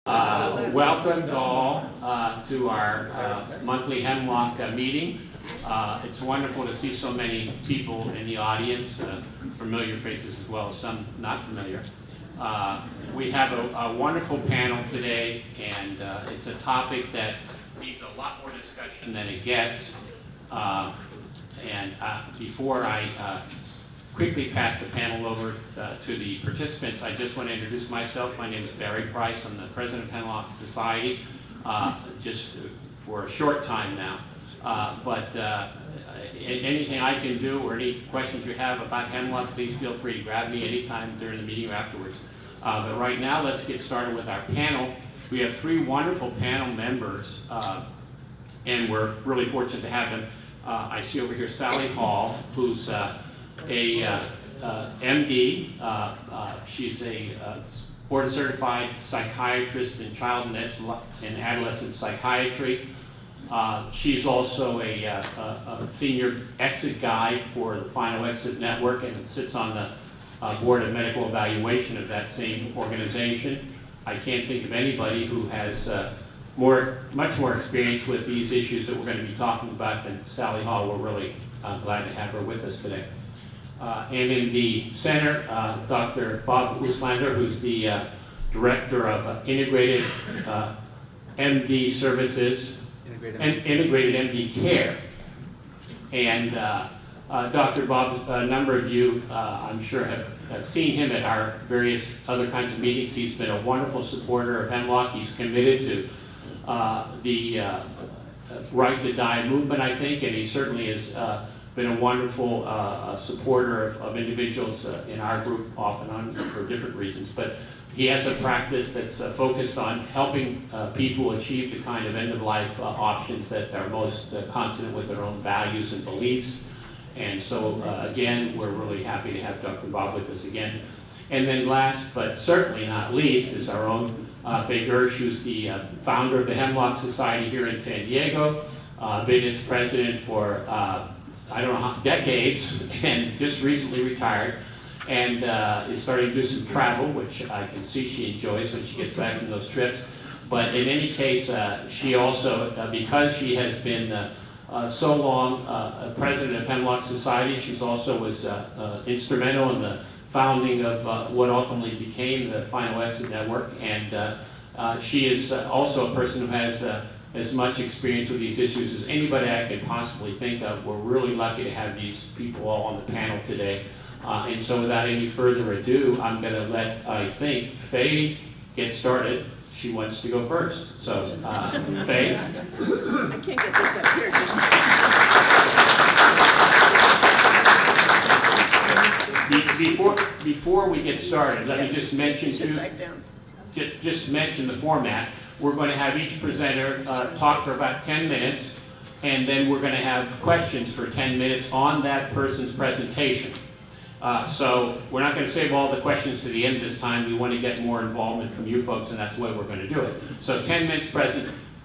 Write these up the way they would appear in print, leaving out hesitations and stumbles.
Welcome to all to our monthly Hemlock meeting. It's wonderful to see so many people in the audience, familiar faces as well as some not familiar. We have a wonderful panel today, and it's a topic that needs a lot more discussion than it gets. Before I quickly pass the panel over to the participants, I just want to introduce myself. My name is Barry Price. I'm the president of Hemlock Society, just for a short time now. Anything I can do or any questions you have about Hemlock, please feel free to grab me anytime during the meeting or afterwards. But right now, let's get started with our panel. We have three wonderful panel members, and we're really fortunate to have them. I see over here Sally Hall, who's a MD. She's a board certified psychiatrist in child and adolescent psychiatry. She's also a senior exit guide for the Final Exit Network and sits on the board of medical evaluation of that same organization. I can't think of anybody who has much more experience with these issues that we're going to be talking about than Sally Hall. We're really glad to have her with us today. And in the center, Dr.Bob, who's the director of Integrated MD Services and Integrated MD Care. And Dr. Bob, a number of you, I'm sure, have seen him at our various other kinds of meetings. He's been a wonderful supporter of Hemlock. He's committed to the right to die movement, I think, and he certainly has been a wonderful supporter of individuals in our group off and on for different reasons. But he has a practice that's focused on helping people achieve the kind of end-of-life options that are most consonant with their own values and beliefs. And so, again, we're really happy to have Dr. Bob with us again. And then last, but certainly not least, is our own Faye Gersh, who's the founder of the Hemlock Society here in San Diego, been its president for I don't know how decades, and just recently retired, and is starting to do some travel, which I can see she enjoys when she gets back from those trips. But in any case, she also, because she has been so long president of Hemlock Society, she's also was instrumental in the founding of what ultimately became the Final Exit Network, and she is also a person who has as much experience with these issues as anybody I could possibly think of. We're really lucky to have these people all on the panel today. And so without any further ado, I'm going to let, I think, Faye get started. She wants to go first. So, Faye? I can't get this up here. Before we get started, let me just mention just mention the format. We're going to have each presenter talk for about 10 minutes, and then we're going to have questions for 10 minutes on that person's presentation. So we're not going to save all the questions to the end this time. We want to get more involvement from you folks, and that's the way we're going to do it. So 10 minutes press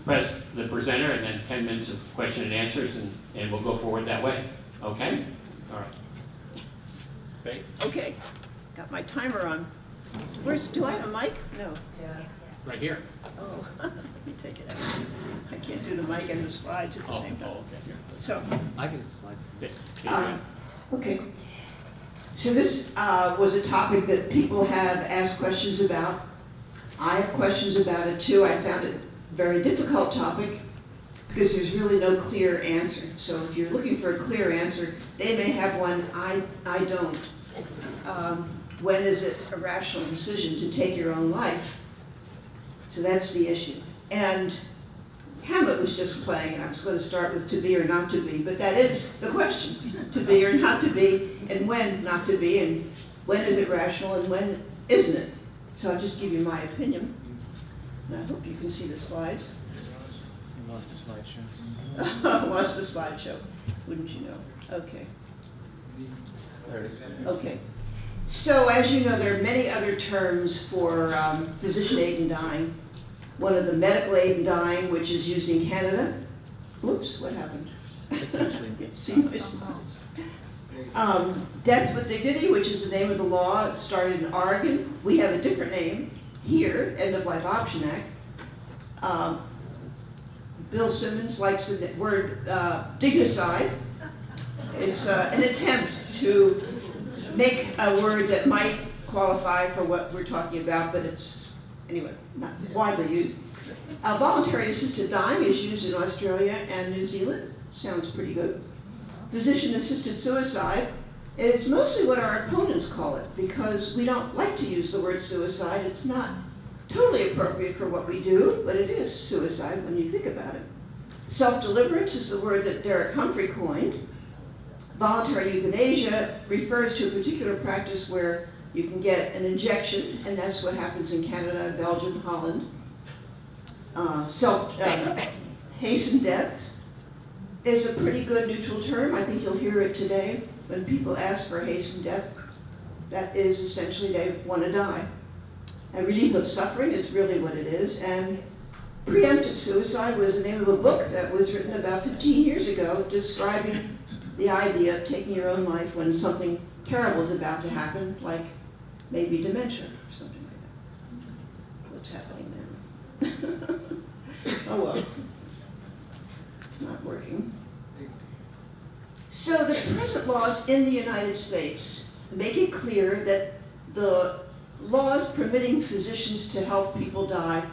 the presenter, and then 10 minutes of question and answers, and we'll go forward that way. Okay? All right. Faye? Okay. Got my timer on. Do I have a mic? No. Yeah. Right here. Oh, let me take it out. I can't do the mic and the slides at the same time. Okay. So, I can do slides. okay. So this was a topic that people have asked questions about. I have questions about it too. I found it a very difficult topic because there's really no clear answer. So if you're looking for a clear answer, they may have one. I don't. When is it a rational decision to take your own life? So that's the issue. And Hamlet was just playing, and I was going to start with to be or not to be, but that is the question. To be or not to be, and when not to be, and when is it rational, and when isn't it? So I'll just give you my opinion. And I hope you can see the slides. You lost the slideshow. Lost the slideshow, wouldn't you know? Okay. There it is. Okay. So as you know, there are many other terms for physician aid in dying. One of the medical aid in dying, which is used in Canada. Oops, what happened? It's actually Death with Dignity, which is the name of the law. It started in Oregon. We have a different name here, End of Life Option Act. Bill Simmons likes the word dignicide. It's an attempt to make a word that might qualify for what we're talking about, but it's, anyway, not widely used. Voluntary assisted dying is used in Australia and New Zealand. Sounds pretty good. Physician assisted suicide is mostly what our opponents call it, because we don't like to use the word suicide. It's not totally appropriate for what we do, but it is suicide when you think about it. Self-deliverance is the word that Derek Humphrey coined. Voluntary euthanasia refers to a particular practice where you can get an injection, and that's what happens in Canada, Belgium, Holland. Hastened death is a pretty good neutral term. I think you'll hear it today when people ask for hastened death. That is essentially they want to die. And relief of suffering is really what it is. And preemptive suicide was the name of a book that was written about 15 years ago describing the idea of taking your own life when something terrible is about to happen, like maybe dementia or something like that. What's happening there? Oh well, not working. So the present laws in the United States make it clear that the laws permitting physicians to help people die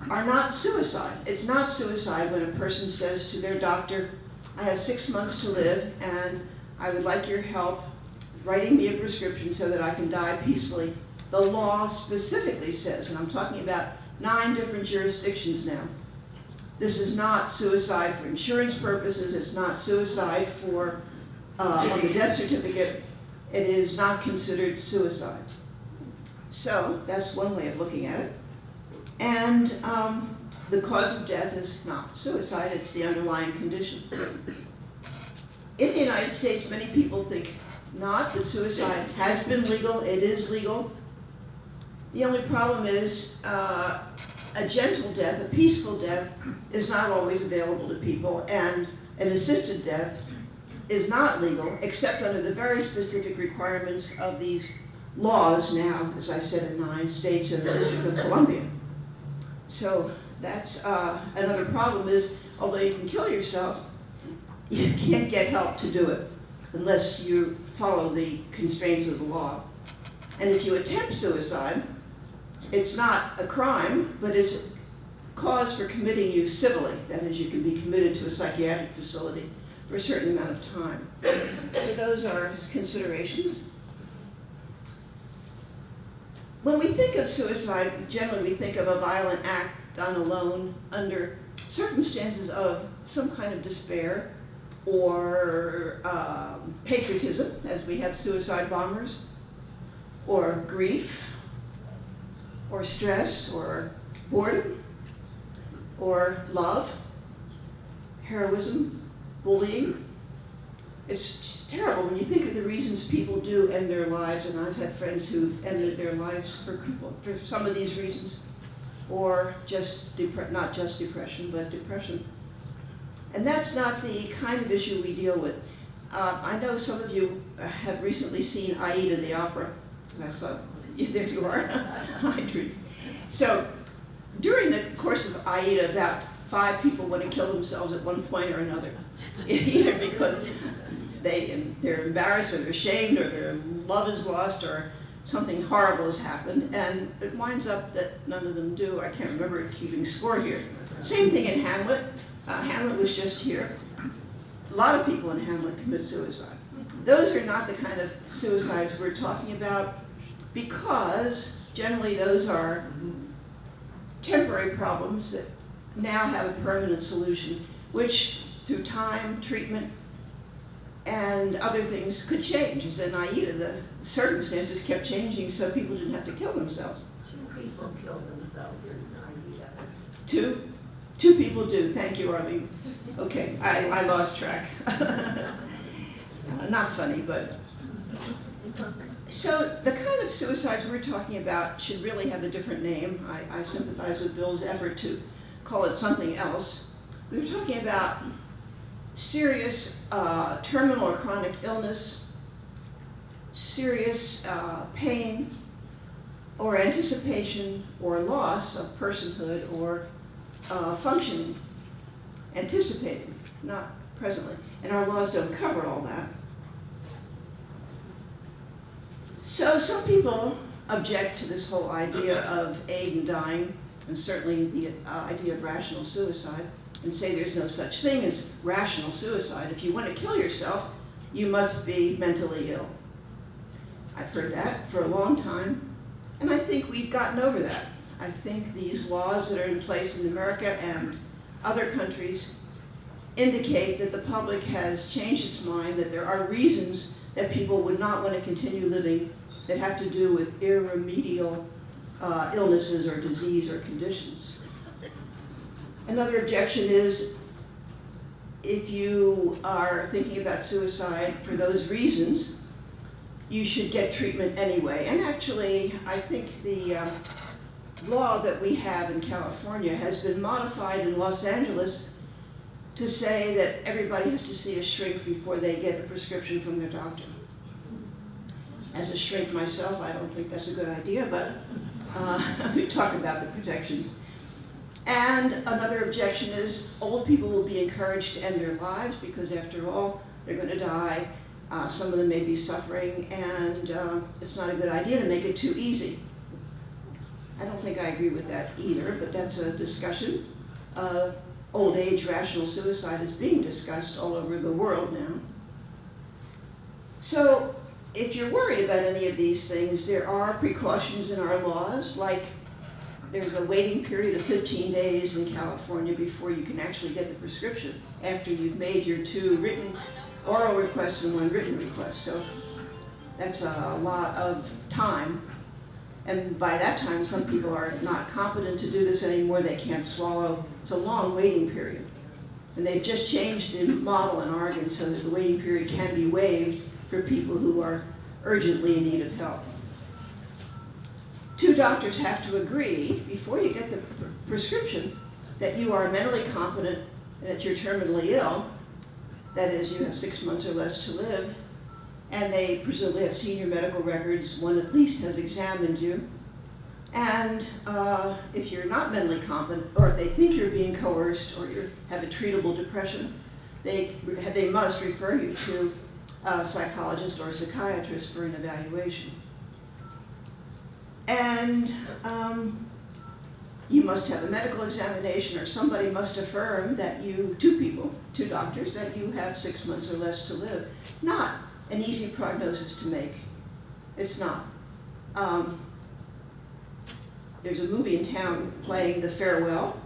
are not suicide. It's not suicide when a person says to their doctor, I have 6 months to live and I would like your help writing me a prescription so that I can die peacefully. The law specifically says, and I'm talking about 9 different jurisdictions now, this is not suicide for insurance purposes, it's not suicide for on the death certificate, it is not considered suicide. So that's one way of looking at it. And the cause of death is not suicide, it's the underlying condition. In the United States, many people think not, but suicide has been legal, it is legal. The only problem is a gentle death, a peaceful death, is not always available to people, and an assisted death is not legal, except under the very specific requirements of these laws now, as I said, in 9 states and the District of Columbia. So that's another problem is, although you can kill yourself, you can't get help to do it unless you follow the constraints of the law. And if you attempt suicide, it's not a crime, but it's a cause for committing you civilly. That is, you can be committed to a psychiatric facility for a certain amount of time. So those are considerations. When we think of suicide, generally we think of a violent act done alone under circumstances of some kind of despair or patriotism, as we have suicide bombers, or grief, or stress, or boredom, or love, heroism, bullying. It's terrible when you think of the reasons people do end their lives, and I've had friends who've ended their lives for some of these reasons, or just not just depression, but depression. And that's not the kind of issue we deal with. I know some of you have recently seen Aida the opera. I saw, there you are. Hi, Drew. So during the course of Aida, about 5 people want to kill themselves at one point or another, either because they're embarrassed or they're ashamed or their love is lost or something horrible has happened, and it winds up that none of them do. I can't remember keeping score here. Same thing in Hamlet. Hamlet was just here. A lot of people in Hamlet commit suicide. Those are not the kind of suicides we're talking about, because generally those are temporary problems that now have a permanent solution, which through time, treatment, and other things could change. As in Aida, the circumstances kept changing so people didn't have to kill themselves. 2 people killed themselves in Aida. 2 people do. Thank you, Arlene. Okay, I lost track. Not funny, but. So the kind of suicides we're talking about should really have a different name. I sympathize with Bill's effort to call it something else. We were talking about serious terminal or chronic illness, serious pain, or anticipation or loss of personhood or functioning. Anticipating, not presently. And our laws don't cover all that. So some people object to this whole idea of aid in dying, and certainly the idea of rational suicide, and say there's no such thing as rational suicide. If you want to kill yourself, you must be mentally ill. I've heard that for a long time, and I think we've gotten over that. I think these laws that are in place in America and other countries indicate that the public has changed its mind, that there are reasons that people would not want to continue living that have to do with irremediable illnesses or disease or conditions. Another objection is if you are thinking about suicide for those reasons, you should get treatment anyway. And actually, I think the law that we have in California has been modified in Los Angeles to say that everybody has to see a shrink before they get a prescription from their doctor. As a shrink myself, I don't think that's a good idea, but we talk about the protections. And another objection is old people will be encouraged to end their lives because after all, they're going to die. Some of them may be suffering, and it's not a good idea to make it too easy. I don't think I agree with that either, but that's a discussion. Old age rational suicide is being discussed all over the world now. So if you're worried about any of these things, there are precautions in our laws, like there's a waiting period of 15 days in California before you can actually get the prescription after you've made your 2 written oral requests and 1 written request. So that's a lot of time. And by that time, some people are not competent to do this anymore. They can't swallow. It's a long waiting period. And they've just changed the model in Oregon so that the waiting period can be waived for people who are urgently in need of help. 2 doctors have to agree before you get the prescription that you are mentally competent and that you're terminally ill. That is, you have 6 months or less to live. And they presumably have seen your medical records. One at least has examined you. And if you're not mentally competent, or if they think you're being coerced, or you have a treatable depression, they must refer you to a psychologist or a psychiatrist for an evaluation. And you must have a medical examination, or somebody must affirm that you, 2 doctors, that you have 6 months or less to live. Not an easy prognosis to make. It's not. There's a movie in town playing The Farewell,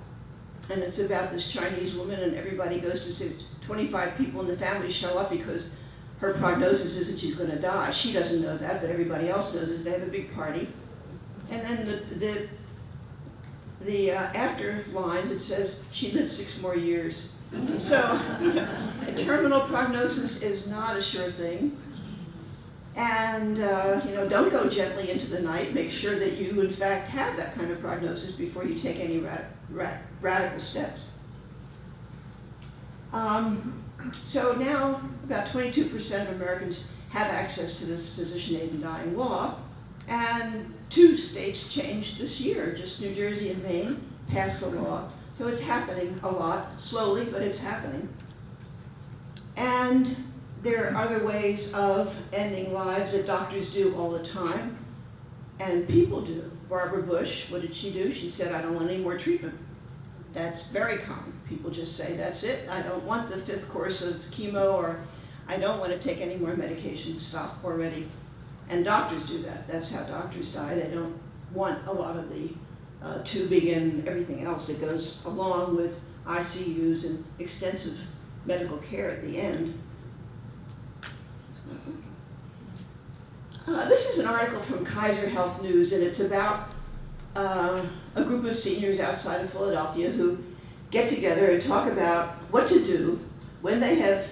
and it's about this Chinese woman, and everybody goes to see 25 people in the family show up because her prognosis is that she's going to die. She doesn't know that, but everybody else knows it. They have a big party. And then the after lines, it says she lived 6 more years. So a terminal prognosis is not a sure thing. And don't go gently into the night. Make sure that you, in fact, have that kind of prognosis before you take any radical steps. So now about 22% of Americans have access to this physician aid in dying law. And 2 states changed this year, just New Jersey and Maine passed the law. So it's happening a lot, slowly, but it's happening. And there are other ways of ending lives that doctors do all the time, and people do. Barbara Bush, what did she do? She said, I don't want any more treatment. That's very common. People just say, that's it. I don't want the 5th course of chemo, or I don't want to take any more medication. Stop already. And doctors do that. That's how doctors die. They don't want a lot of the tubing and everything else that goes along with ICUs and extensive medical care at the end. This is an article from Kaiser Health News, and it's about a group of seniors outside of Philadelphia who get together and talk about what to do when they have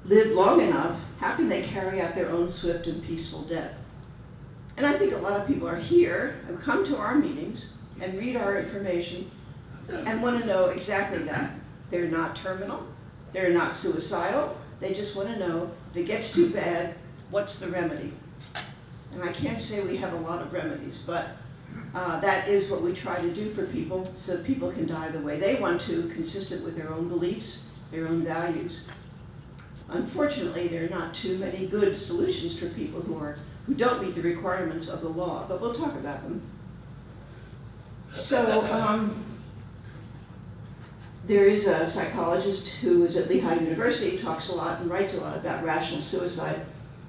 lived long enough. How can they carry out their own swift and peaceful death? And I think a lot of people are here and come to our meetings and read our information and want to know exactly that. They're not terminal, they're not suicidal, they just want to know if it gets too bad, what's the remedy? And I can't say we have a lot of remedies, but that is what we try to do for people so that people can die the way they want to, consistent with their own beliefs, their own values. Unfortunately, there are not too many good solutions for people who don't meet the requirements of the law, but we'll talk about them. So, there is a psychologist who is at Lehigh University, talks a lot and writes a lot about rational suicide,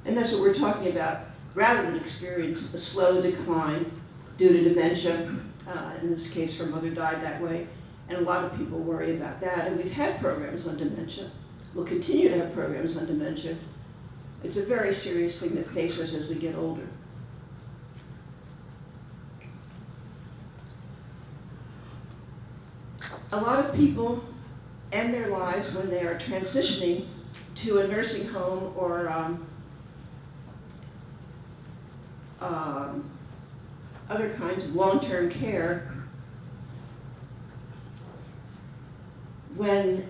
and that's what we're talking about. Rather than experience a slow decline due to dementia, in this case her mother died that way, and a lot of people worry about that, and we've had programs on dementia. We'll continue to have programs on dementia. It's a very serious thing that faces us as we get older. A lot of people end their lives when they are transitioning to a nursing home or other kinds of long-term care when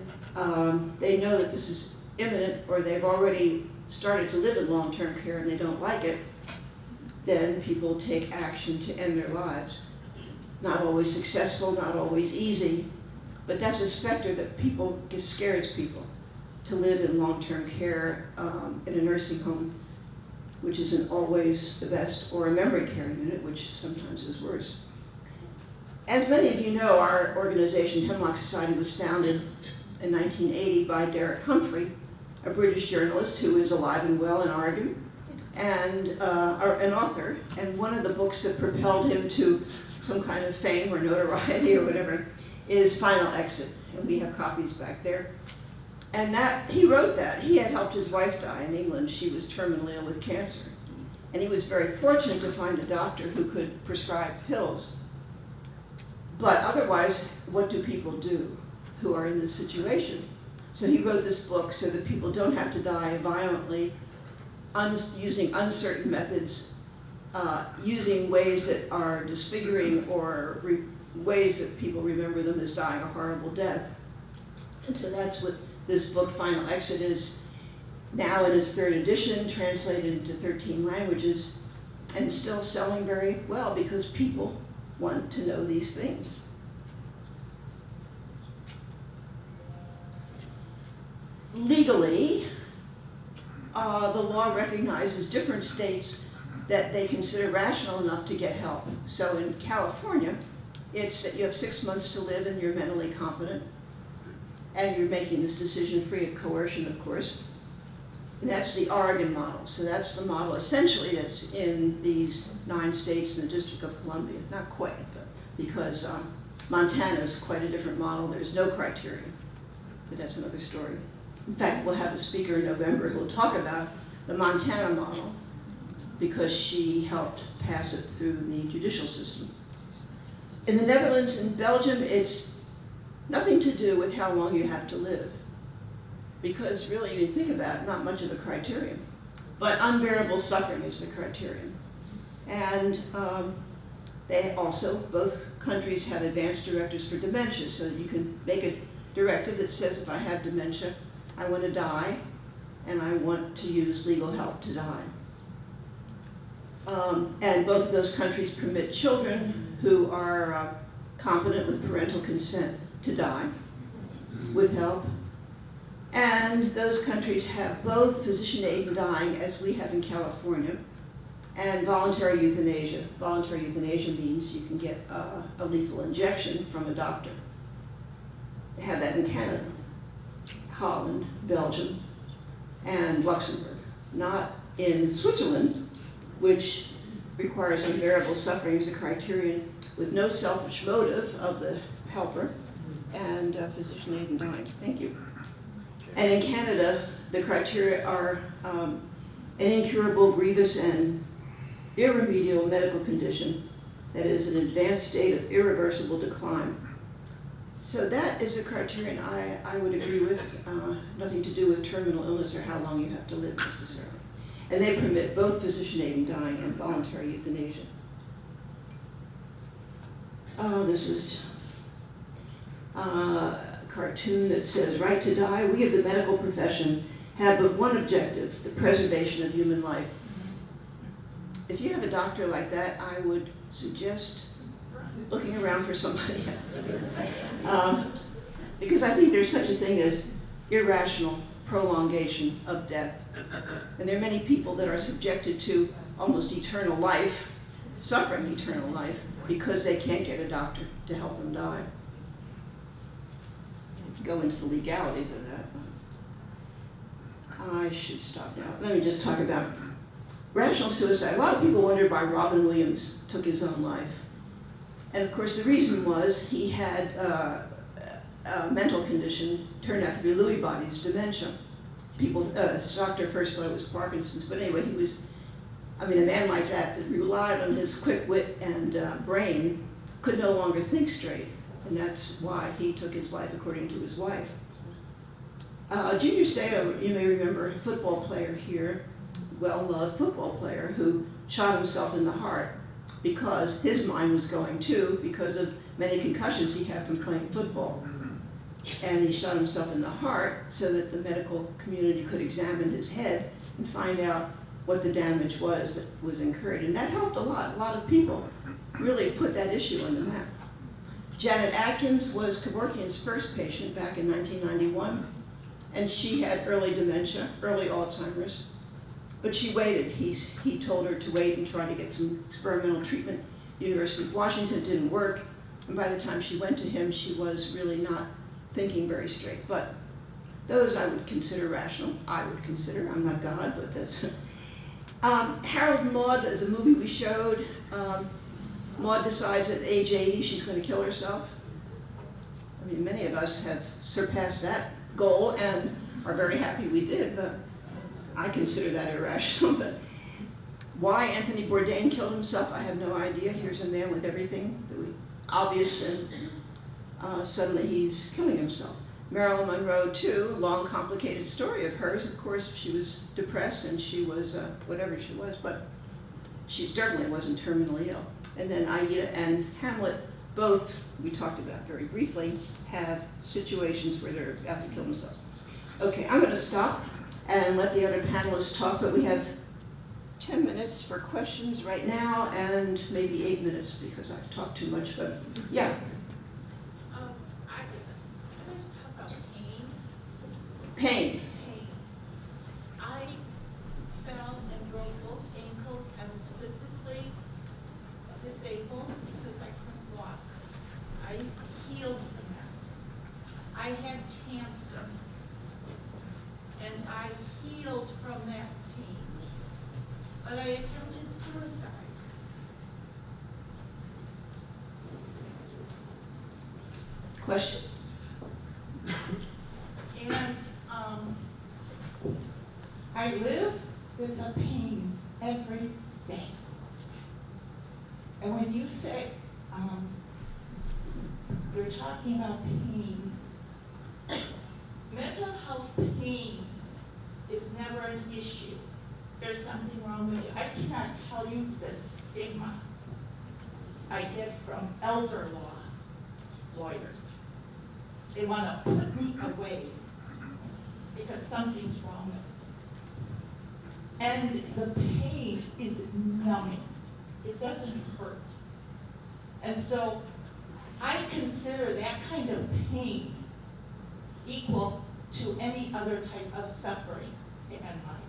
they know that this is imminent, or they've already started to live in long-term care and they don't like it. Then people take action to end their lives. Not always successful, not always easy, but that's a specter that scares people to live in long-term care in a nursing home, which isn't always the best, or a memory care unit, which sometimes is worse. As many of you know, our organization, Hemlock Society, was founded in 1980 by Derek Humphrey, a British journalist who is alive and well in Oregon, and an author. And one of the books that propelled him to some kind of fame or notoriety or whatever is Final Exit, and we have copies back there. And he wrote that. He had helped his wife die in England. She was terminally ill with cancer. And he was very fortunate to find a doctor who could prescribe pills. But otherwise, what do people do who are in this situation? So he wrote this book so that people don't have to die violently, using uncertain methods, using ways that are disfiguring, or ways that people remember them as dying a horrible death. And so that's what this book, Final Exit, is now in its 3rd edition, translated into 13 languages, and still selling very well because people want to know these things. Legally, the law recognizes different states that they consider rational enough to get help. So in California, it's that you have 6 months to live and you're mentally competent, and you're making this decision free of coercion, of course. And that's the Oregon model. So that's the model essentially that's in these 9 states in the District of Columbia. Not quite, but because Montana is quite a different model. There's no criterion, but that's another story. In fact, we'll have a speaker in November who will talk about the Montana model because she helped pass it through the judicial system. In the Netherlands and Belgium, it's nothing to do with how long you have to live, because really, you think about it, not much of a criterion. But unbearable suffering is the criterion. And they also, both countries have advanced directives for dementia, so that you can make a directive that says, if I have dementia, I want to die, and I want to use legal help to die. And both of those countries permit children who are competent with parental consent to die with help. And those countries have both physician aid in dying, as we have in California, and voluntary euthanasia. Voluntary euthanasia means you can get a lethal injection from a doctor. They have that in Canada, Holland, Belgium, and Luxembourg. Not in Switzerland, which requires unbearable suffering as a criterion with no selfish motive of the helper, and physician aid in dying. Thank you. And in Canada, the criteria are an incurable, grievous, and irremediable medical condition that is an advanced state of irreversible decline. So that is a criterion I would agree with, nothing to do with terminal illness or how long you have to live necessarily. And they permit both physician aid in dying and voluntary euthanasia. This is a cartoon that says, right to die. We of the medical profession have but one objective, the preservation of human life. if you have a doctor like that, I would suggest looking around for somebody else. Because I think there's such a thing as irrational prolongation of death. And there are many people that are subjected to almost eternal life, suffering eternal life, because they can't get a doctor to help them die. Go into the legalities of that. I should stop now. Let me just talk about rational suicide. A lot of people wondered why Robin Williams took his own life. And of course the reason was he had a mental condition, turned out to be Lewy bodies, dementia. People, his doctor first thought it was Parkinson's, but anyway, he was, a man like that relied on his quick wit and brain, could no longer think straight. And that's why he took his life, according to his wife. Junior Seau, you may remember, a football player here, well-loved football player, who shot himself in the heart because his mind was going too, because of many concussions he had from playing football. And he shot himself in the heart so that the medical community could examine his head and find out what the damage was that was incurred. And that helped a lot. A lot of people really put that issue on the map. Janet Atkins was Kevorkian's first patient back in 1991, and she had early dementia, early Alzheimer's, but she waited. He told her to wait and try to get some experimental treatment. University of Washington didn't work, and by the time she went to him, she was really not thinking very straight. But those I would consider rational. I would consider, I'm not God, but that's... Harold and Maude is a movie we showed. Maude decides at age 80 she's going to kill herself. Many of us have surpassed that goal and are very happy we did, but I consider that irrational. But why Anthony Bourdain killed himself, I have no idea. Here's a man with everything that we, obvious, and suddenly he's killing himself. Marilyn Monroe, too, long, complicated story of hers. Of course, she was depressed and she was whatever she was, but she definitely wasn't terminally ill. And then Aida and Hamlet, both, we talked about very briefly, have situations where they're about to kill themselves. Okay, I'm going to stop and let the other panelists talk, but we have 10 minutes for questions right now and maybe 8 minutes because I've talked too much, but yeah. I want to talk about pain. Pain. Pain. I fell and broke both ankles. I was physically disabled because I couldn't walk. I healed from that. I had cancer, and I healed from that pain. But I attempted suicide. Question? And I live with the pain every day. And when you say you're talking about pain, mental health pain is never an issue. There's something wrong with you. I cannot tell you the stigma I get from elder law lawyers. They want to put me away because something's wrong with me. And the pain is numbing. It doesn't hurt. And so I consider that kind of pain equal to any other type of suffering in my life.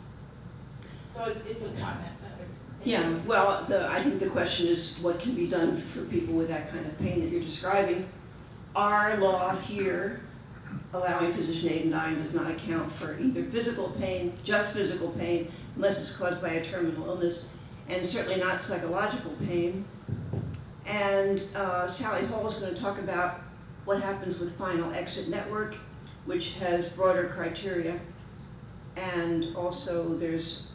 So it's a comment. Yeah, well, I think the question is what can be done for people with that kind of pain that you're describing. Our law here, allowing physician aid in dying, does not account for either physical pain, just physical pain, unless it's caused by a terminal illness, and certainly not psychological pain. And Sally Hall is going to talk about what happens with Final Exit Network, which has broader criteria, and also there's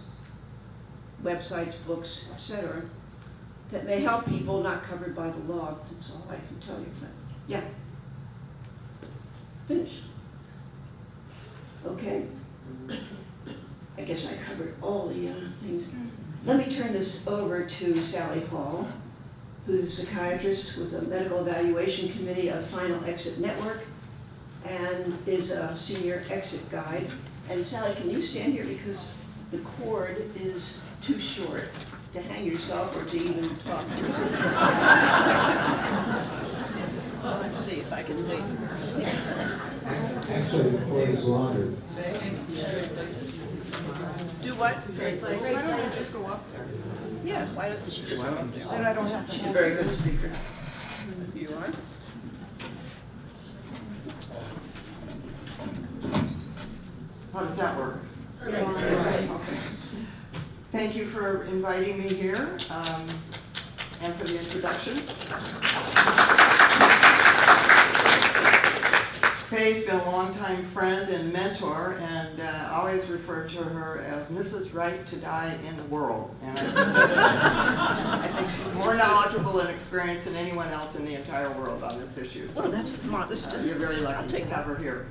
websites, books, etc., that may help people not covered by the law. That's all I can tell you. But yeah. Finish. Okay. I guess I covered all the things. Let me turn this over to Sally Hall, who's a psychiatrist with the Medical Evaluation Committee of Final Exit Network and is a senior exit guide. And Sally, can you stand here because the cord is too short to hang yourself or to even talk. Let's see if I can wait. Actually, the court is laundered. Do what? Why don't you just go up there? Yeah, why doesn't she just come up there? Then I don't have to. She's a very good speaker. You are? How does that work? Okay. Thank you for inviting me here, and for the introduction. Faye's been a longtime friend and mentor, and I always referred to her as Mrs. Right to Die in the world. And I think she's more knowledgeable and experienced than anyone else in the entire world on this issue. So Well, that's modest. you're very I'll lucky to take have her here.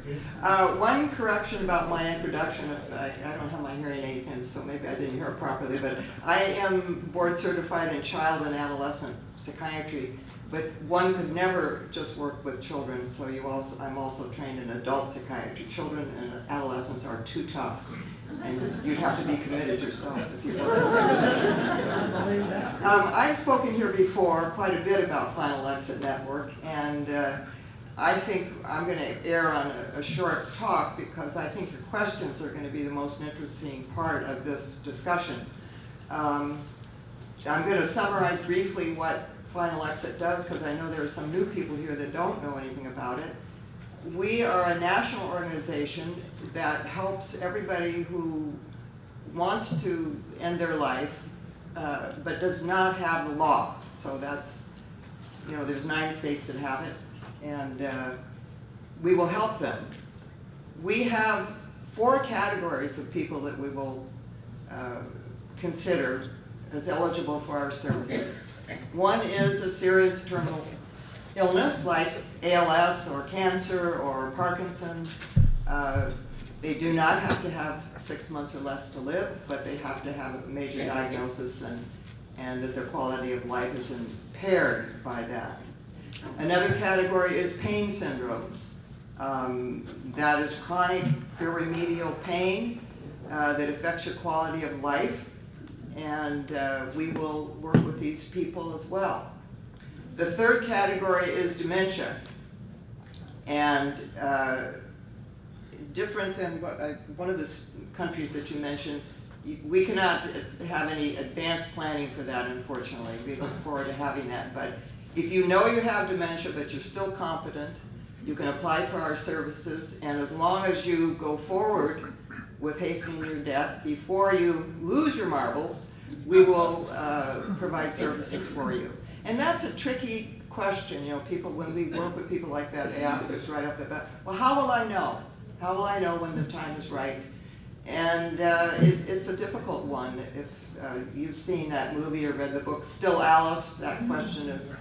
One correction about my introduction, if I don't have my hearing aids in, so maybe I didn't hear it properly, but I am board certified in child and adolescent psychiatry, but one could never just work with children, so I'm also trained in adult psychiatry. Children and adolescents are too tough, and you'd have to be committed yourself if you were. I've spoken here before quite a bit about Final Exit Network, and I think I'm going to err on a short talk because I think your questions are going to be the most interesting part of this discussion. I'm going to summarize briefly what Final Exit does because I know there are some new people here that don't know anything about it. We are a national organization that helps everybody who wants to end their life but does not have the law. So that's, there's 9 states that have it, and we will help them. We have 4 categories of people that we will consider as eligible for our services. One is a serious terminal illness like ALS or cancer or Parkinson's. They do not have to have 6 months or less to live, but they have to have a major diagnosis and that their quality of life is impaired by that. Another category is pain syndromes. That is chronic irremediable pain that affects your quality of life. And we will work with these people as well. The third category is dementia. And different than one of the countries that you mentioned, we cannot have any advanced planning for that, unfortunately. We look forward to having that. But if you know you have dementia but you're still competent, you can apply for our services. And as long as you go forward with hastening your death before you lose your marbles, we will provide services for you. And that's a tricky question. People, when we work with people like that, they ask us right off the bat, well, how will I know? How will I know when the time is right? And it's a difficult one. If you've seen that movie or read the book, Still Alice, that question is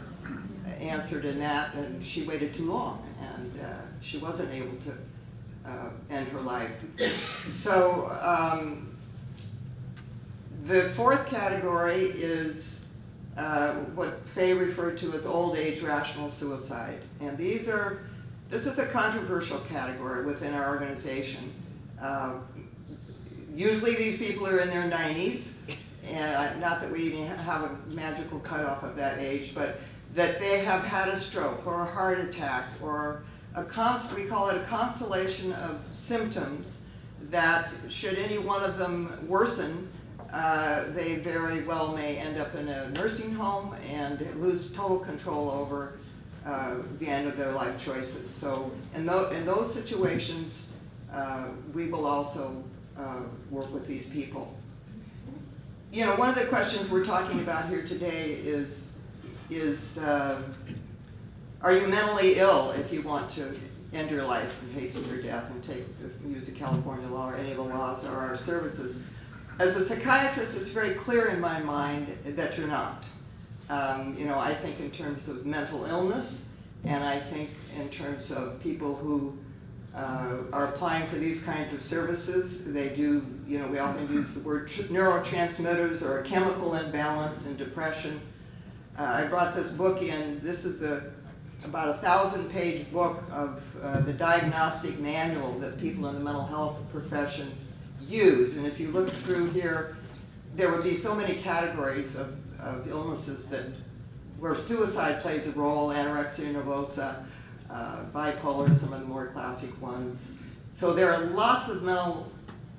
answered in that, and she waited too long, and she wasn't able to end her life. So the fourth category is what Faye referred to as old age rational suicide. And this is a controversial category within our organization. Usually these people are in their 90s, and not that we even have a magical cutoff of that age, but that they have had a stroke or a heart attack or we call it a constellation of symptoms that should any one of them worsen, they very well may end up in a nursing home and lose total control over the end of their life choices. So in those situations, we will also work with these people. One of the questions we're talking about here today is are you mentally ill if you want to end your life and hasten your death and use the California law or any of the laws or our services? As a psychiatrist, it's very clear in my mind that you're not. I think in terms of mental illness, and I think in terms of people who are applying for these kinds of services. They do, we often use the word neurotransmitters or a chemical imbalance in depression. I brought this book in. This is about 1,000-page book of the diagnostic manual that people in the mental health profession use. And if you look through here, there would be so many categories of illnesses where suicide plays a role, anorexia nervosa, bipolar, some of the more classic ones. So there are lots of mental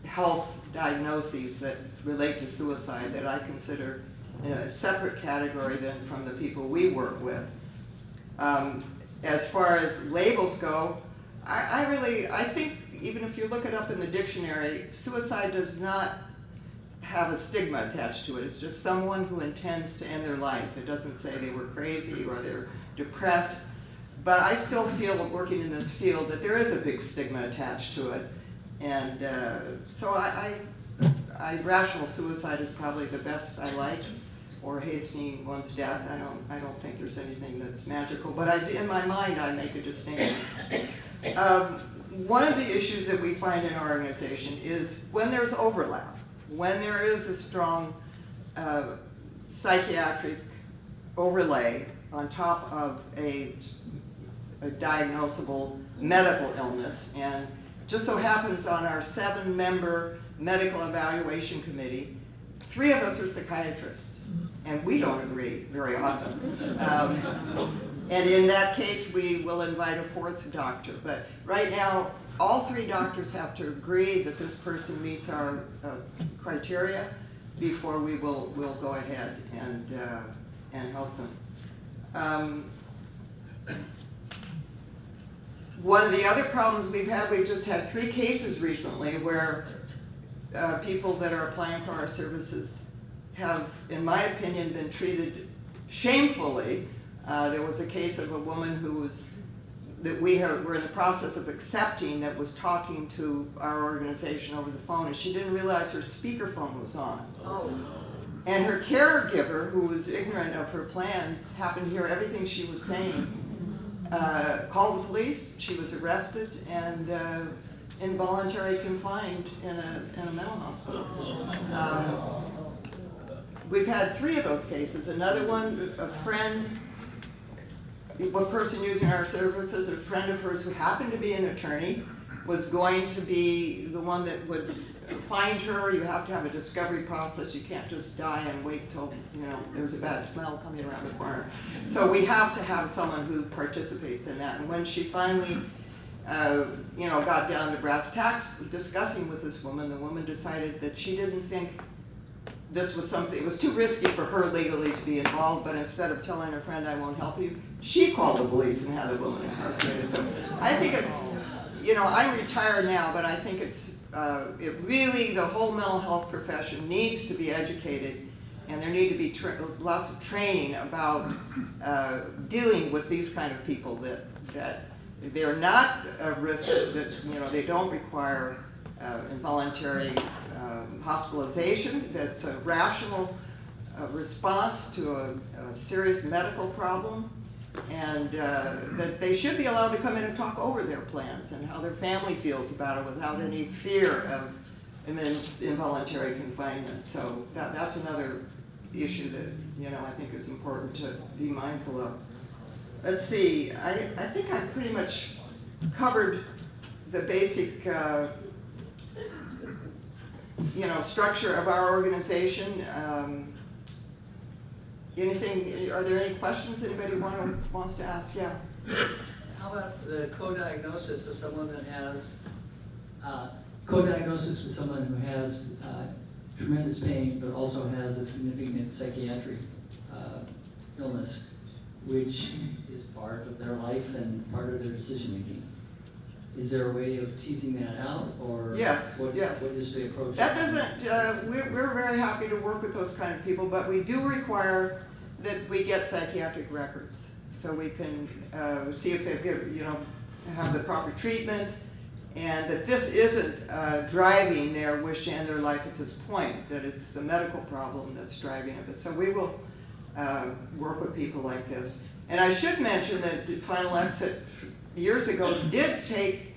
health diagnoses that relate to suicide that I consider in a separate category than from the people we work with. As far as labels go, I think even if you look it up in the dictionary, suicide does not have a stigma attached to it. It's just someone who intends to end their life. It doesn't say they were crazy or they're depressed. But I still feel, working in this field, that there is a big stigma attached to it. And so rational suicide is probably the best I like, or hastening one's death. I don't think there's anything that's magical, but in my mind I make a distinction. One of the issues that we find in our organization is when there's overlap, when there is a strong psychiatric overlay on top of a diagnosable medical illness, and just so happens on our 7-member medical evaluation committee, 3 of us are psychiatrists, and we don't agree very often. And in that case, we will invite a 4th doctor. But right now, all 3 doctors have to agree that this person meets our criteria before we'll go ahead and help them. One of the other problems we've just had 3 cases recently where people that are applying for our services have, in my opinion, been treated shamefully. There was a case of a woman that we're in the process of accepting, that was talking to our organization over the phone, and she didn't realize her speakerphone was on. Oh. And her caregiver, who was ignorant of her plans, happened to hear everything she was saying, called the police. She was arrested and involuntary confined in a mental hospital. We've had 3 of those cases. Another one, a person using our services, a friend of hers who happened to be an attorney, was going to be the one that would find her. You have to have a discovery process. You can't just die and wait till, there's a bad smell coming around the corner. So we have to have someone who participates in that. And when she finally, got down to brass tacks discussing with this woman, the woman decided that she didn't think this was something, it was too risky for her legally to be involved, but instead of telling her friend, I won't help you, she called the police and had the woman incarcerated. So I think it's, I'm retired now, but I think the whole mental health profession needs to be educated, and there need to be lots of training about dealing with these kind of people, that they're not a risk, that they don't require involuntary hospitalization, that's a rational response to a serious medical problem, and that they should be allowed to come in and talk over their plans and how their family feels about it without any fear of involuntary confinement. So that's another issue that I think is important to be mindful of. Let's see, I think I've pretty much covered the basic structure of our organization. Are there any questions anybody wants to ask? Yeah. How about the co-diagnosis of someone that has, co-diagnosis with someone who has tremendous pain, but also has a significant psychiatric illness, which is part of their life and part of their decision-making? Is there a way of teasing that out, or yes, what is the approach? That doesn't, we're very happy to work with those kind of people, but we do require that we get psychiatric records so we can see if they've have the proper treatment, and that this isn't driving their wish to end their life at this point, that it's the medical problem that's driving it. So we will work with people like this. And I should mention that Final Exit years ago did take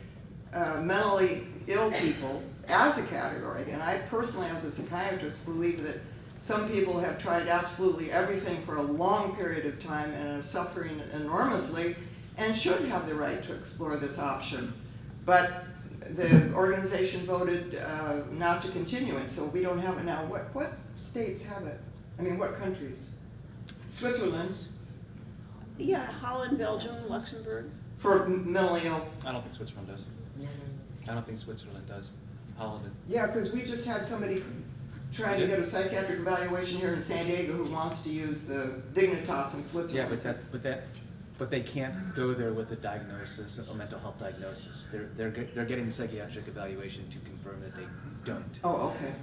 mentally ill people as a category, and I personally, as a psychiatrist, believe that some people have tried absolutely everything for a long period of time and are suffering enormously and should have the right to explore this option. But the organization voted not to continue it, so we don't have it now. What states have it? I mean, what countries? Switzerland Yeah, Holland, Belgium, Luxembourg. for mentally ill. I don't think Switzerland does. I don't think Switzerland does. Holland. Yeah, because we just had somebody trying to get a psychiatric evaluation here in San Diego who wants to use the Dignitas in Yeah, Switzerland. but they can't go there with a diagnosis, a mental health diagnosis. They're getting the psychiatric evaluation to confirm that they don't. Oh, okay.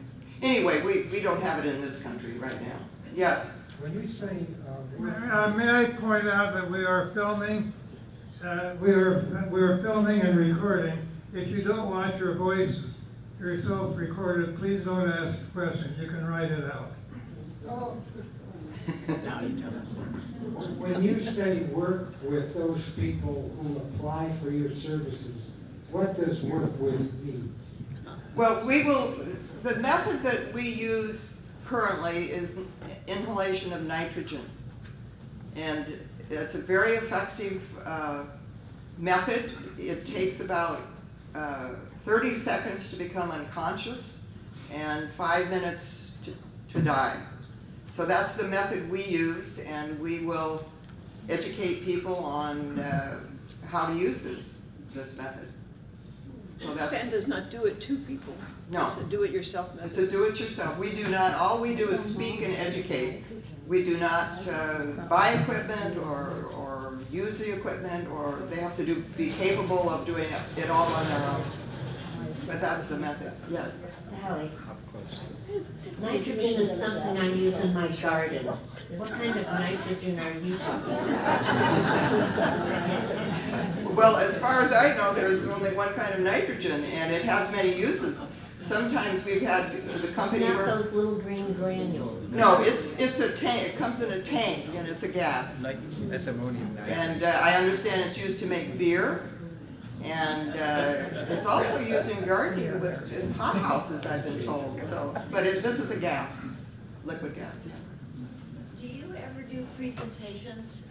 Anyway, we don't have it in this country right now. Yes. When you say, may I point out that we are filming, we are filming and recording. If you don't want your voice yourself recorded, please don't ask questions. You can write it out. Now you tell us. When you say work with those people who apply for your services, what does work with mean? Well, the method that we use currently is inhalation of nitrogen. And it's a very effective method. It takes about 30 seconds to become unconscious and 5 minutes to die. So that's the method we use, and we will educate people on how to use this method. So FAN does not do it to people. No. It's a do-it-yourself method. It's a do-it-yourself. We do not, all we do is speak and educate. We do not buy equipment or use the equipment, or they have to be capable of doing it all on their own. But that's the method, yes. Sally, nitrogen is something I use in my garden. What kind of nitrogen are you talking about? Well, as far as I know, there's only one kind of nitrogen, and it has many uses. Sometimes we've had the company Not work. those little green granules. No, it's a tank. It comes in a tank, and it's a gas. That's ammonium nitrate. And I understand it's used to make beer, and it's also used in gardening in hothouses, I've been told. So, but this is a gas, liquid gas. Yeah. Do you ever do presentations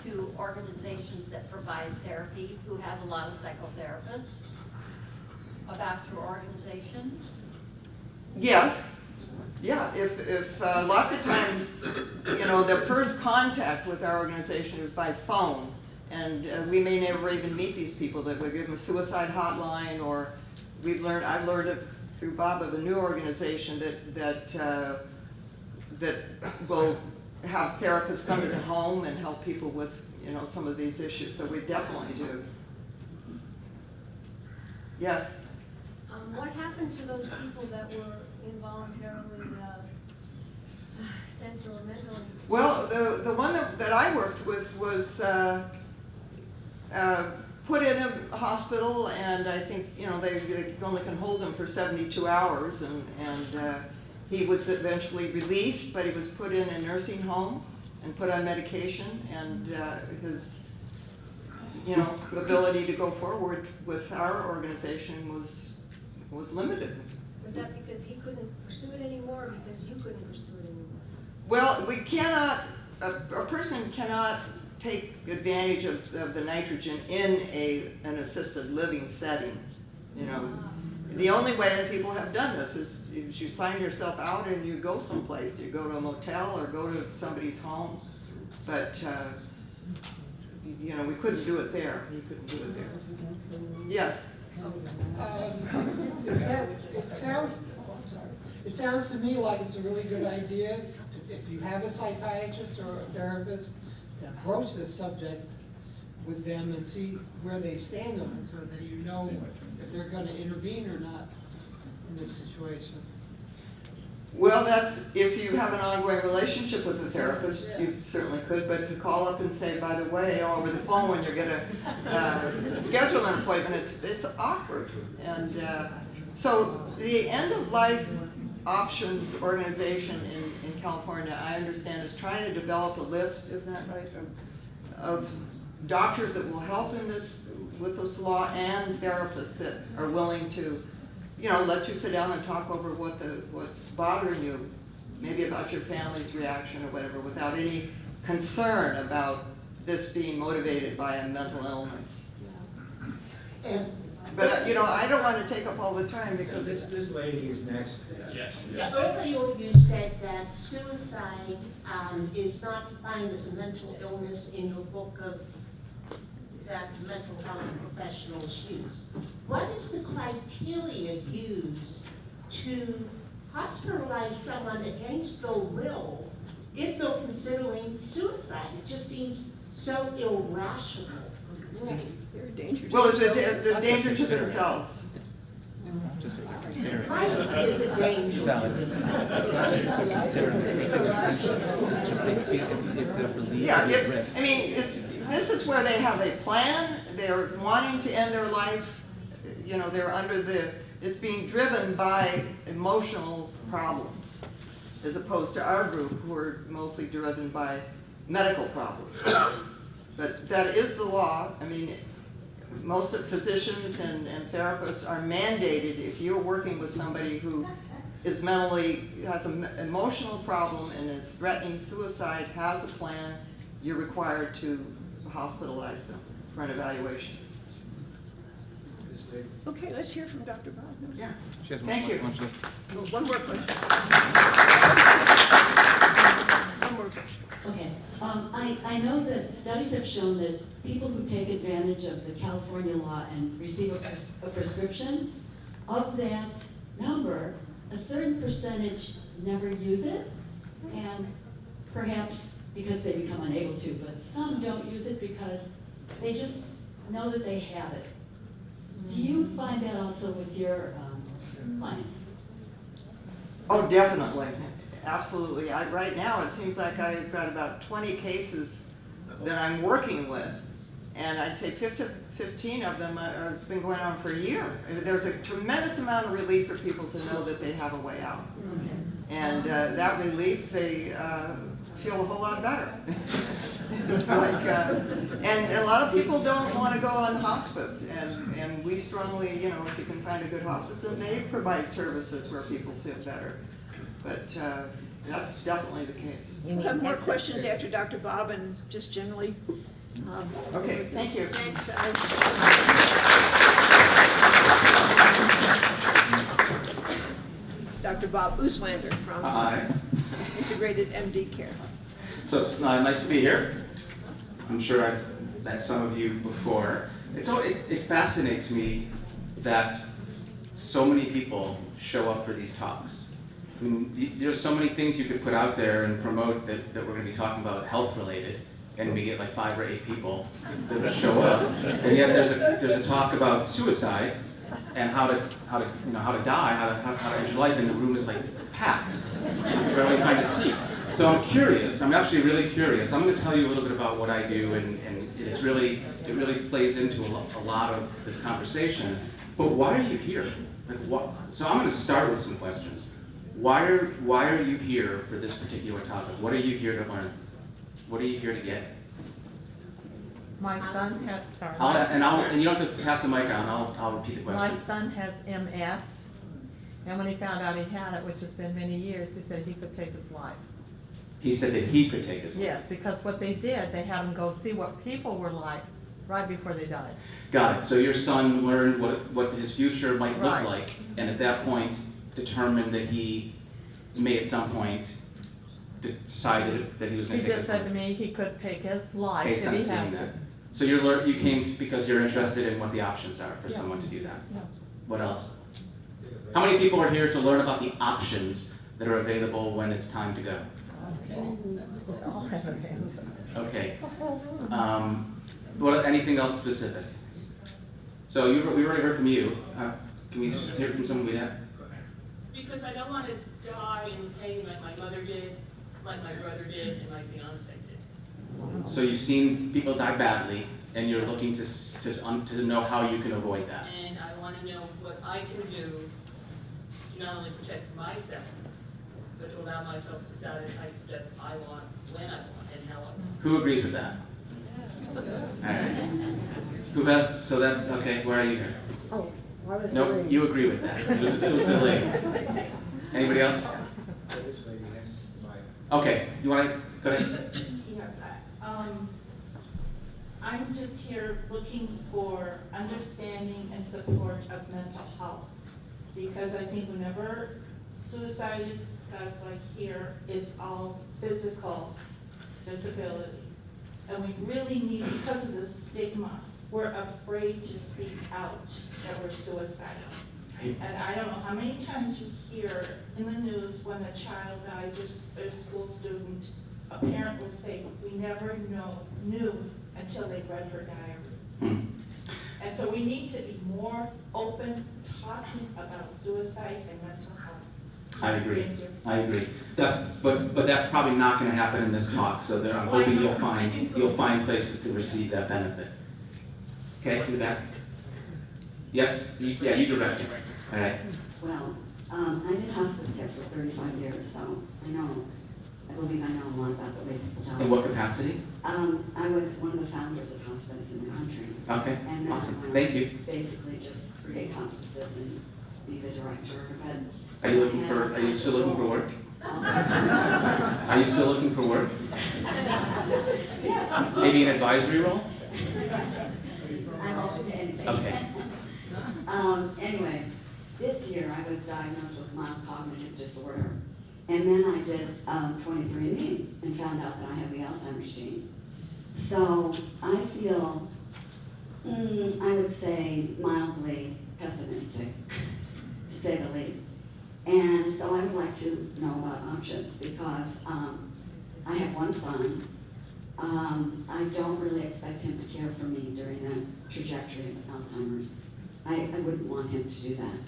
to organizations that provide therapy who have a lot of psychotherapists about your organization? Yes. Yeah, if lots of times, the first contact with our organization is by phone, and we may never even meet these people. That we give them a suicide hotline, or I've learned through Bob of a new organization that will have therapists come to the home and help people with some of these issues. So we definitely do. Yes. What happened to those people that were involuntarily sent to a mental institution? Well, the one that I worked with was put in a hospital, and I think they only can hold him for 72 hours, and he was eventually released, but he was put in a nursing home and put on medication, and his ability to go forward with our organization was limited. Was that because he couldn't pursue it anymore, or because you couldn't pursue it anymore? Well, we cannot, a person cannot take advantage of the nitrogen in an assisted living setting, The only way that people have done this is you sign yourself out and you go someplace. You go to a motel or go to somebody's home. But, we couldn't do it there. He couldn't do it there. Yes. It sounds to me like it's a really good idea, if you have a psychiatrist or a therapist, to approach this subject with them and see where they stand on it, so that you know if they're going to intervene or not in this situation. Well, that's, if you have an ongoing relationship with a therapist, you certainly could, but to call up and say, by the way, over the phone when you're going to schedule an appointment, it's awkward. And so the End of Life Options organization in California, I understand, is trying to develop a list, isn't that right, of doctors that will help in with this law, and therapists that are willing to let you sit down and talk over what's bothering you, maybe about your family's reaction or whatever, without any concern about this being motivated by a mental illness. And But, you know, I don't want to take up all the time because This lady is next. Yes. Yeah, earlier you said that suicide is not defined as a mental illness in your book of that mental health professionals use. What is the criteria used to hospitalize someone against their will if they're considering suicide? It just seems so irrational. They're a danger to well, it's themselves. the danger to themselves. It's not just if they're considering. Life is a danger to Sally, themselves. it's not just if they're considering, it's if they're believed Yeah, to be at risk. I mean, this is where they have a plan, they're wanting to end their life, you know, they're it's being driven by emotional problems, as opposed to our group, who are mostly driven by medical problems. But that is the law. I mean, most of physicians and therapists are mandated, if you're working with somebody who is has an emotional problem and is threatening suicide, has a plan, you're required to hospitalize them for an evaluation. Okay, let's hear from Dr. Bob. Yeah, She has thank you. One more question. One more question. Okay, I know that studies have shown that people who take advantage of the California law and receive a prescription, of that number, a certain percentage never use it, and perhaps because they become unable to, but some don't use it because they just know that they have it. Do you find that also with your clients? Oh, definitely, absolutely. Right now, it seems like I've got about 20 cases that I'm working with, and I'd say 15 of them has been going on for a year. There's a tremendous amount of relief for people to know that they have a way out. And that relief, they feel a whole lot better. It's like, and a lot of people don't want to go on hospice, and we strongly, you know, if you can find a good hospice, then they provide services where people feel better. But that's definitely the case. We'll have more questions after Dr. Bob, and just generally. Okay, thank you. Thanks. Dr. Bob Uslander from Hi. Integrated MD Care. So it's nice to be here. I'm sure I've met some of you before. It fascinates me that so many people show up for these talks. I mean, there's so many things you could put out there and promote that we're going to be talking about health related, and we get like 5 or 8 people that will show up. And yet there's a talk about suicide and how to die, how to end your life, and the room is like packed. Barely find a seat. So I'm curious. I'm actually really curious. I'm going to tell you a little bit about what I do, and it really plays into a lot of this conversation. But why are you here? Like, what? So I'm going to start with some questions. Why are you here for this particular topic? What are you here to learn? What are you here to get? My son had, sorry. And you don't have to pass the mic on. I'll repeat the question. My son has MS, and when he found out he had it, which has been many years, he said he could take his life. He said that he could take his life. Yes, because what they did, they had him go see what people were like right before they died. Got it. So your son learned what his future might look Right. like, and at that point determined that he may at some point decide that he was going He to take just his life. said to me he could take his life Based if on he seeing had that. to. So you came because you're interested in what the options are for Yeah. someone to do that. Yeah. What else? How many people are here to learn about the options that are available when it's time to go? All have their hands up. Okay. Anything else specific? So we already heard from you. Can we hear from someone we have? Because I don't want to die in pain like my mother did, like my brother did, and my fiance did. So you've seen people die badly, and you're looking to know how you can avoid that. And I want to know what I can do to not only protect myself, but to allow myself to die the type of death I want, when I want, and how I want. Who agrees with that? All right. Who has? So that's okay. Why are you here? Oh, I was Nope, worried. you agree with that. It was the lady. Anybody else? Okay, you want to go ahead? Yes, I'm just here looking for understanding and support of mental health. Because I think whenever suicide is discussed like here, it's all physical disabilities. And we really need, because of the stigma, we're afraid to speak out that we're suicidal. And I don't know how many times you hear in the news when a child dies or a school student, a parent will say, we never knew until they read her diary. And so we need to be more open, talking about suicide and mental health. I agree. I agree. But that's probably not going to happen in this talk. So there, I'm hoping you'll find places to receive that benefit. Okay, in the back. Yes. Yeah, you direct it. All right. Well, I did hospice care for 35 years, so I believe I know a lot about the way people die. In what capacity? I was one of the founders of hospice in the country. Okay, And awesome. Thank you. Basically just create hospices and be the director. But Are you still looking for work? Are you still looking for work? Yes. Maybe an advisory role? I'm open to anything. Okay. Anyway, this year I was diagnosed with mild cognitive disorder. And then I did 23andMe and found out that I have the Alzheimer's gene. So I feel, I would say, mildly pessimistic, to say the least. And so I would like to know about options because I have one son. I don't really expect him to care for me during the trajectory of Alzheimer's. I wouldn't want him to do that.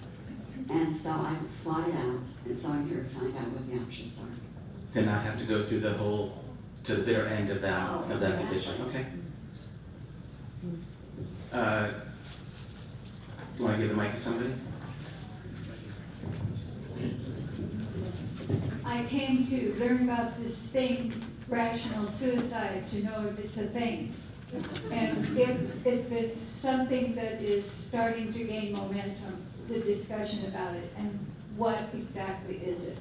And so I sought it out, and so I'm here to find out what the options are. To not have to go through to the bitter end of that condition. Okay. You want to give the mic to somebody? I came to learn about this thing, rational suicide, to know if it's a thing. And if it's something that is starting to gain momentum, the discussion about it, and what exactly is it?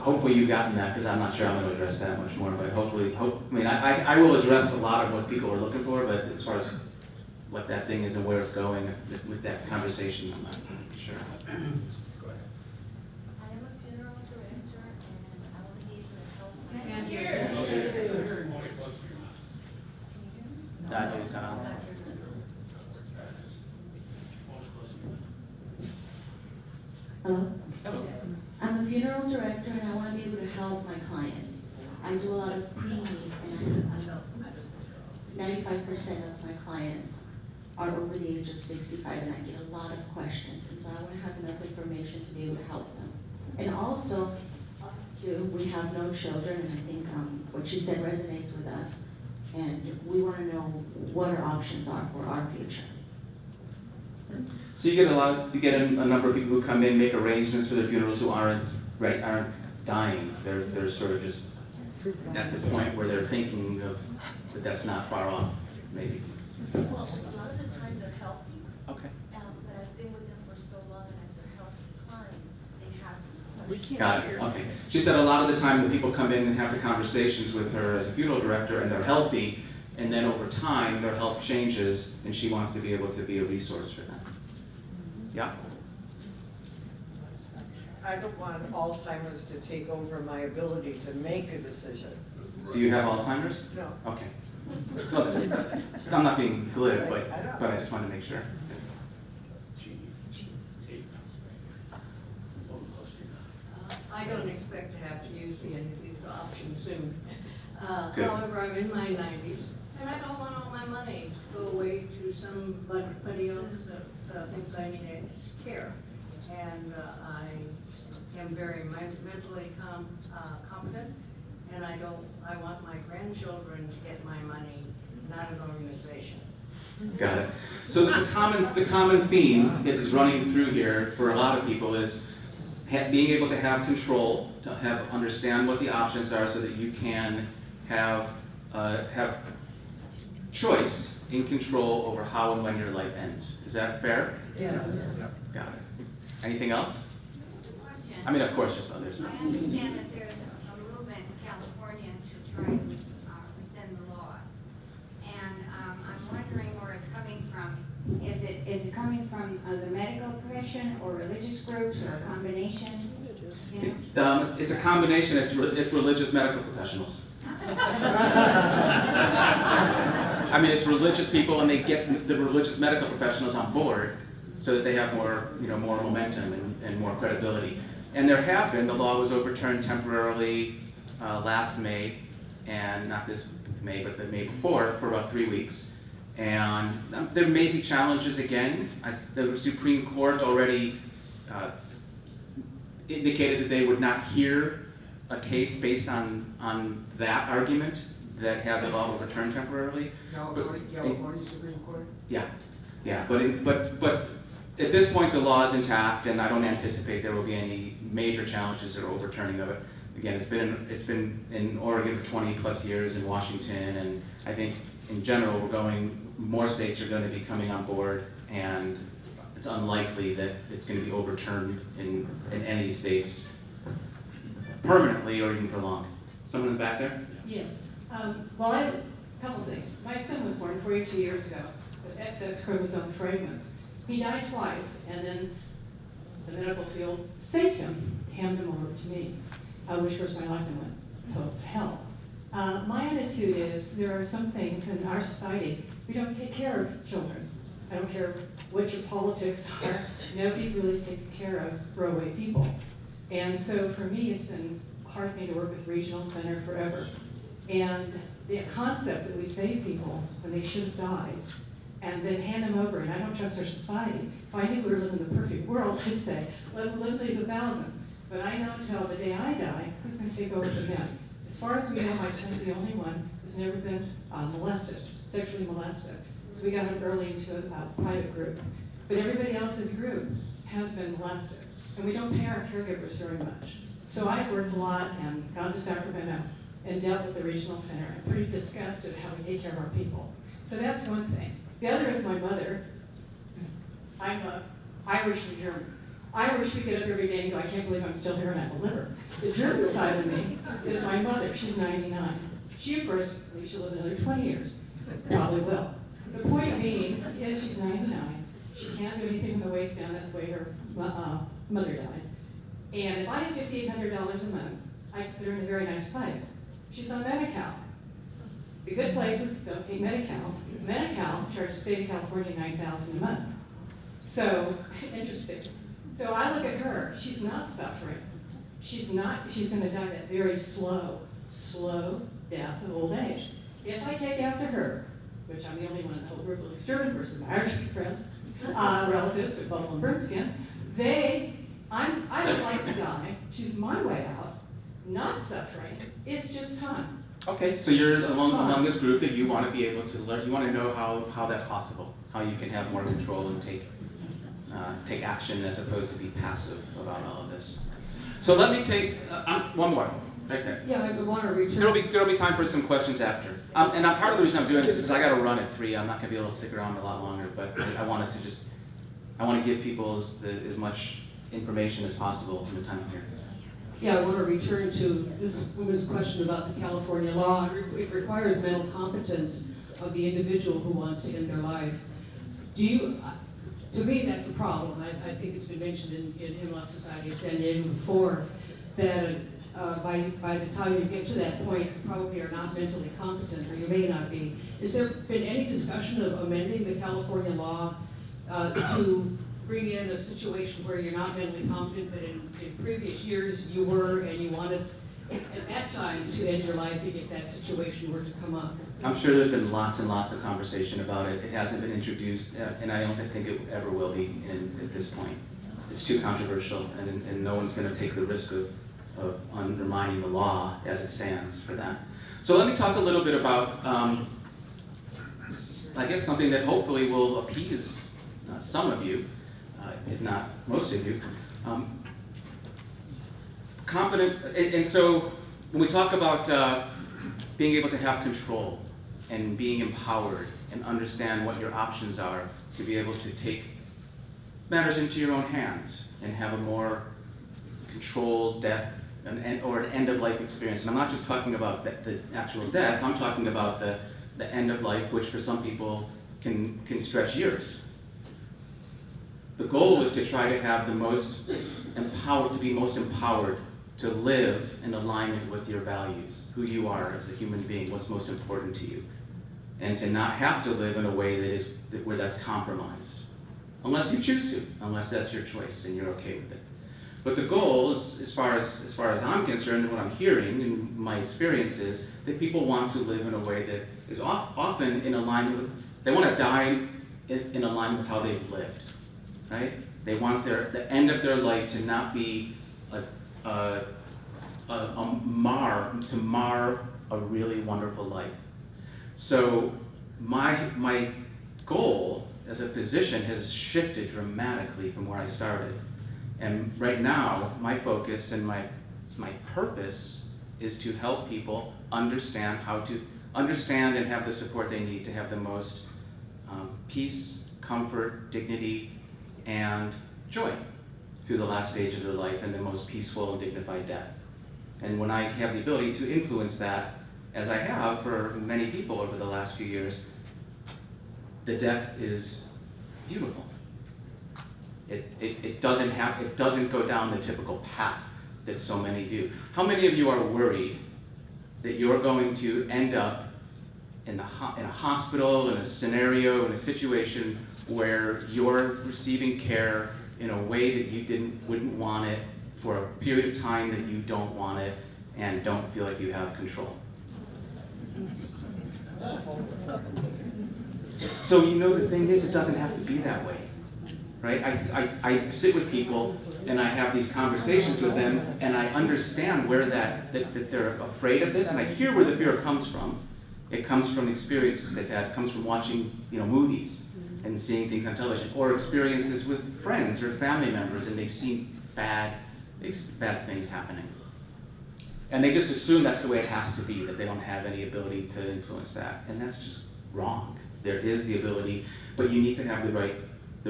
Hopefully you've gotten that, because I'm not sure I'm going to address that much more, but I will address a lot of what people are looking for, but as far as what that thing is and where it's going with that conversation, I'm not sure. Go ahead. I am a funeral director and I want to give you a help. Hello? Hello. I'm a funeral director and I want to be able to help my clients. I do a lot of pre-needs and 95% of my clients are over the age of 65 and I get a lot of questions, and so I want to have enough information to be able to help them. And also, us too, we have no children, and I think what she said resonates with us, and we want to know what our options are for our future. So you get a number of people who come in, make arrangements for their funerals who aren't dying. They're sort of just at the point where they're thinking of that that's not far off, maybe. Well, a lot of the time they're healthy. Okay. But I've been with them for so long, and as their health declines, they have these questions. Got it, okay. She said a lot of the time the people come in and have the conversations with her as a funeral director and they're healthy, and then over time their health changes and she wants to be able to be a resource for them. Yeah? I don't want Alzheimer's to take over my ability to make a decision. Do you have Alzheimer's? No. Okay. No, I'm not being glib, but I just wanted to make sure. I don't expect to have to use any of these options soon. Good. However, I'm in my 90s, and I don't want all my money to go away to somebody else that thinks I need care. And I am very mentally competent, and I want my grandchildren to get my money, not an organization. Got it. So it's the common theme that is running through here for a lot of people is being able to have control, to understand what the options are so that you can have choice in control over how and when your life ends. Is that fair? Yeah. Got it. Anything else? Question. I mean, of course, there's others. I understand that there's a movement in California to try to is it coming from the medical profession or religious groups or a combination? You know? It's a combination, it's religious medical professionals. I mean, it's religious people, and they get the religious medical professionals on board so that they have more, more momentum and more credibility. And there have been, the law was overturned temporarily last May, and not this May, but the May before, for about 3 weeks. And there may be challenges again. The Supreme Court already indicated that they would not hear a case based on that argument, that had the law overturned temporarily. California Supreme Court? Yeah, but at this point the law is intact, and I don't anticipate there will be any major challenges or overturning of it. Again, it's been in Oregon for 20 plus years, in Washington, and I think in general more states are going to be coming on board, and it's unlikely that it's going to be overturned in any states permanently or even for long. Someone in the back there? Yes. Well, I have a couple things. My son was born 42 years ago with excess chromosome fragments. He died twice, and then the medical field saved him, handed him over to me, which was my life and went total to hell. My attitude is there are some things in our society, we don't take care of children. I don't care what your politics are, nobody really takes care of throwaway people. And so for me, it's been a hard thing to work with regional center forever. And the concept that we save people when they should have died, and then hand them over, and I don't trust our society. If I knew we were living in the perfect world, I'd say, let them live to 1,000. But I know until the day I die, who's going to take over for them? As far as we know, my son's the only one who's never been molested, sexually molested. So we got him early into a private group. But everybody else's group has been molested. And we don't pay our caregivers very much. So I've worked a lot and gone to Sacramento and dealt with the regional center. I'm pretty disgusted how we take care of our people. So that's one thing. The other is my mother. I'm Irish and German. Irish, we get up every day and go, I can't believe I'm still here and I have a liver. The German side of me is my mother. She's 99. She, of course, believes she'll live another 20 years. Probably will. The point being is she's 99. She can't do anything from the waist down. That's the way her mother died. And if I had $5,800 a month, I could put her in a very nice place. She's on Medi-Cal. The good places don't take Medi-Cal. Medi-Cal charges the state of California $9,000 a month. So, interesting. So I look at her, she's not suffering. She's going to die that very slow death of old age. If I take after her, which I'm the only one in the whole group of German versus my Irish friends, relatives with buffalo and burnt skin, I would like to die, choose my way out, not suffering, it's just time. Okay, so you're among this group that you want to be able to learn, you want to know how that's possible, how you can have more control and take action as opposed to be passive about all of this. So let me take one more, right there. Yeah, I want to return. There'll be time for some questions after. And part of the reason I'm doing this is because I got to run at 3. I'm not going to be able to stick around a lot longer, but I want to give people as much information as possible in the time here. Yeah, I want to return to this woman's question about the California law. It requires mental competence of the individual who wants to end their life. To me, that's a problem. I think it's been mentioned in Hemlock Society of San Diego before that by the time you get to that point, you probably are not mentally competent, or you may not be. Has there been any discussion of amending the California law to bring in a situation where you're not mentally competent, but in previous years you were, and you wanted at that time to end your life if that situation were to come up? I'm sure there's been lots and lots of conversation about it. It hasn't been introduced, and I don't think it ever will be at this point. It's too controversial, and no one's going to take the risk of undermining the law as it stands for that. So let me talk a little bit about, I guess, something that hopefully will appease some of you, if not most of you. Competent, and so when we talk about being able to have control and being empowered and understand what your options are to be able to take matters into your own hands and have a more controlled death or an end-of-life experience. And I'm not just talking about the actual death, I'm talking about the end of life, which for some people can stretch years. the goal is to try to have the most empowered, to be most empowered to live in alignment with your values, who you are as a human being, what's most important to you, and to not have to live in a way where that's compromised, unless you choose to, unless that's your choice and you're okay with it. But the goal is, as far as I'm concerned, and what I'm hearing in my experience is that people want to live in a way that is often in alignment with, they want to die in alignment with how they've lived, right? They want the end of their life to not be to mar a really wonderful life. So my goal as a physician has shifted dramatically from where I started. And right now, my focus and my purpose is to help people understand how to understand and have the support they need to have the most peace, comfort, dignity, and joy through the last stage of their life and the most peaceful and dignified death. And when I have the ability to influence that, as I have for many people over the last few years, the death is beautiful. It doesn't go down the typical path that so many do. How many of you are worried that you're going to end up in a hospital, in a scenario, in a situation where you're receiving care in a way that you wouldn't want it for a period of time that you don't want it and don't feel like you have control? So you know, the thing is, it doesn't have to be that way, right? I sit with people and I have these conversations with them, and I understand where that they're afraid of this, and I hear where the fear comes from. It comes from experiences they've had. It comes from watching, movies and seeing things on television, or experiences with friends or family members, and they've seen bad things happening. And they just assume that's the way it has to be, that they don't have any ability to influence that. And that's just wrong. There is the ability, but you need to have the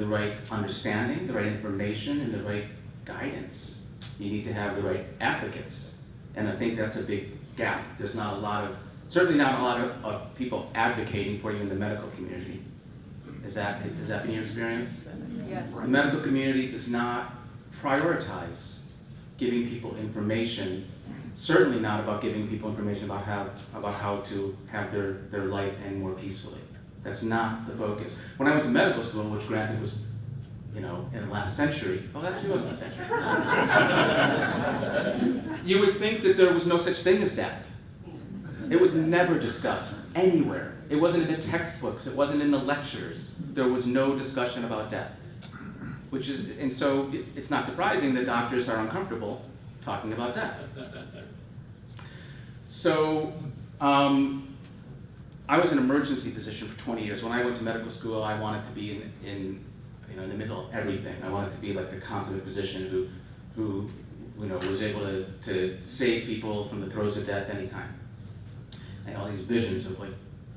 right understanding, the right information, and the right guidance. You need to have the right advocates. And I think that's a big gap. There's certainly not a lot of people advocating for you in the medical community. Has that been your experience? Yes. The medical community does not prioritize giving people information, certainly not about giving people information about how to have their life end more peacefully. That's not the focus. When I went to medical school, which granted was, in the last century, well, that actually wasn't a century. You would think that there was no such thing as death. It was never discussed anywhere. It wasn't in the textbooks. It wasn't in the lectures. There was no discussion about death. And so it's not surprising that doctors are uncomfortable talking about death. So I was an emergency physician for 20 years. When I went to medical school, I wanted to be in the middle of everything. I wanted to be like the consummate physician who was able to save people from the throes of death anytime. I had all these visions of like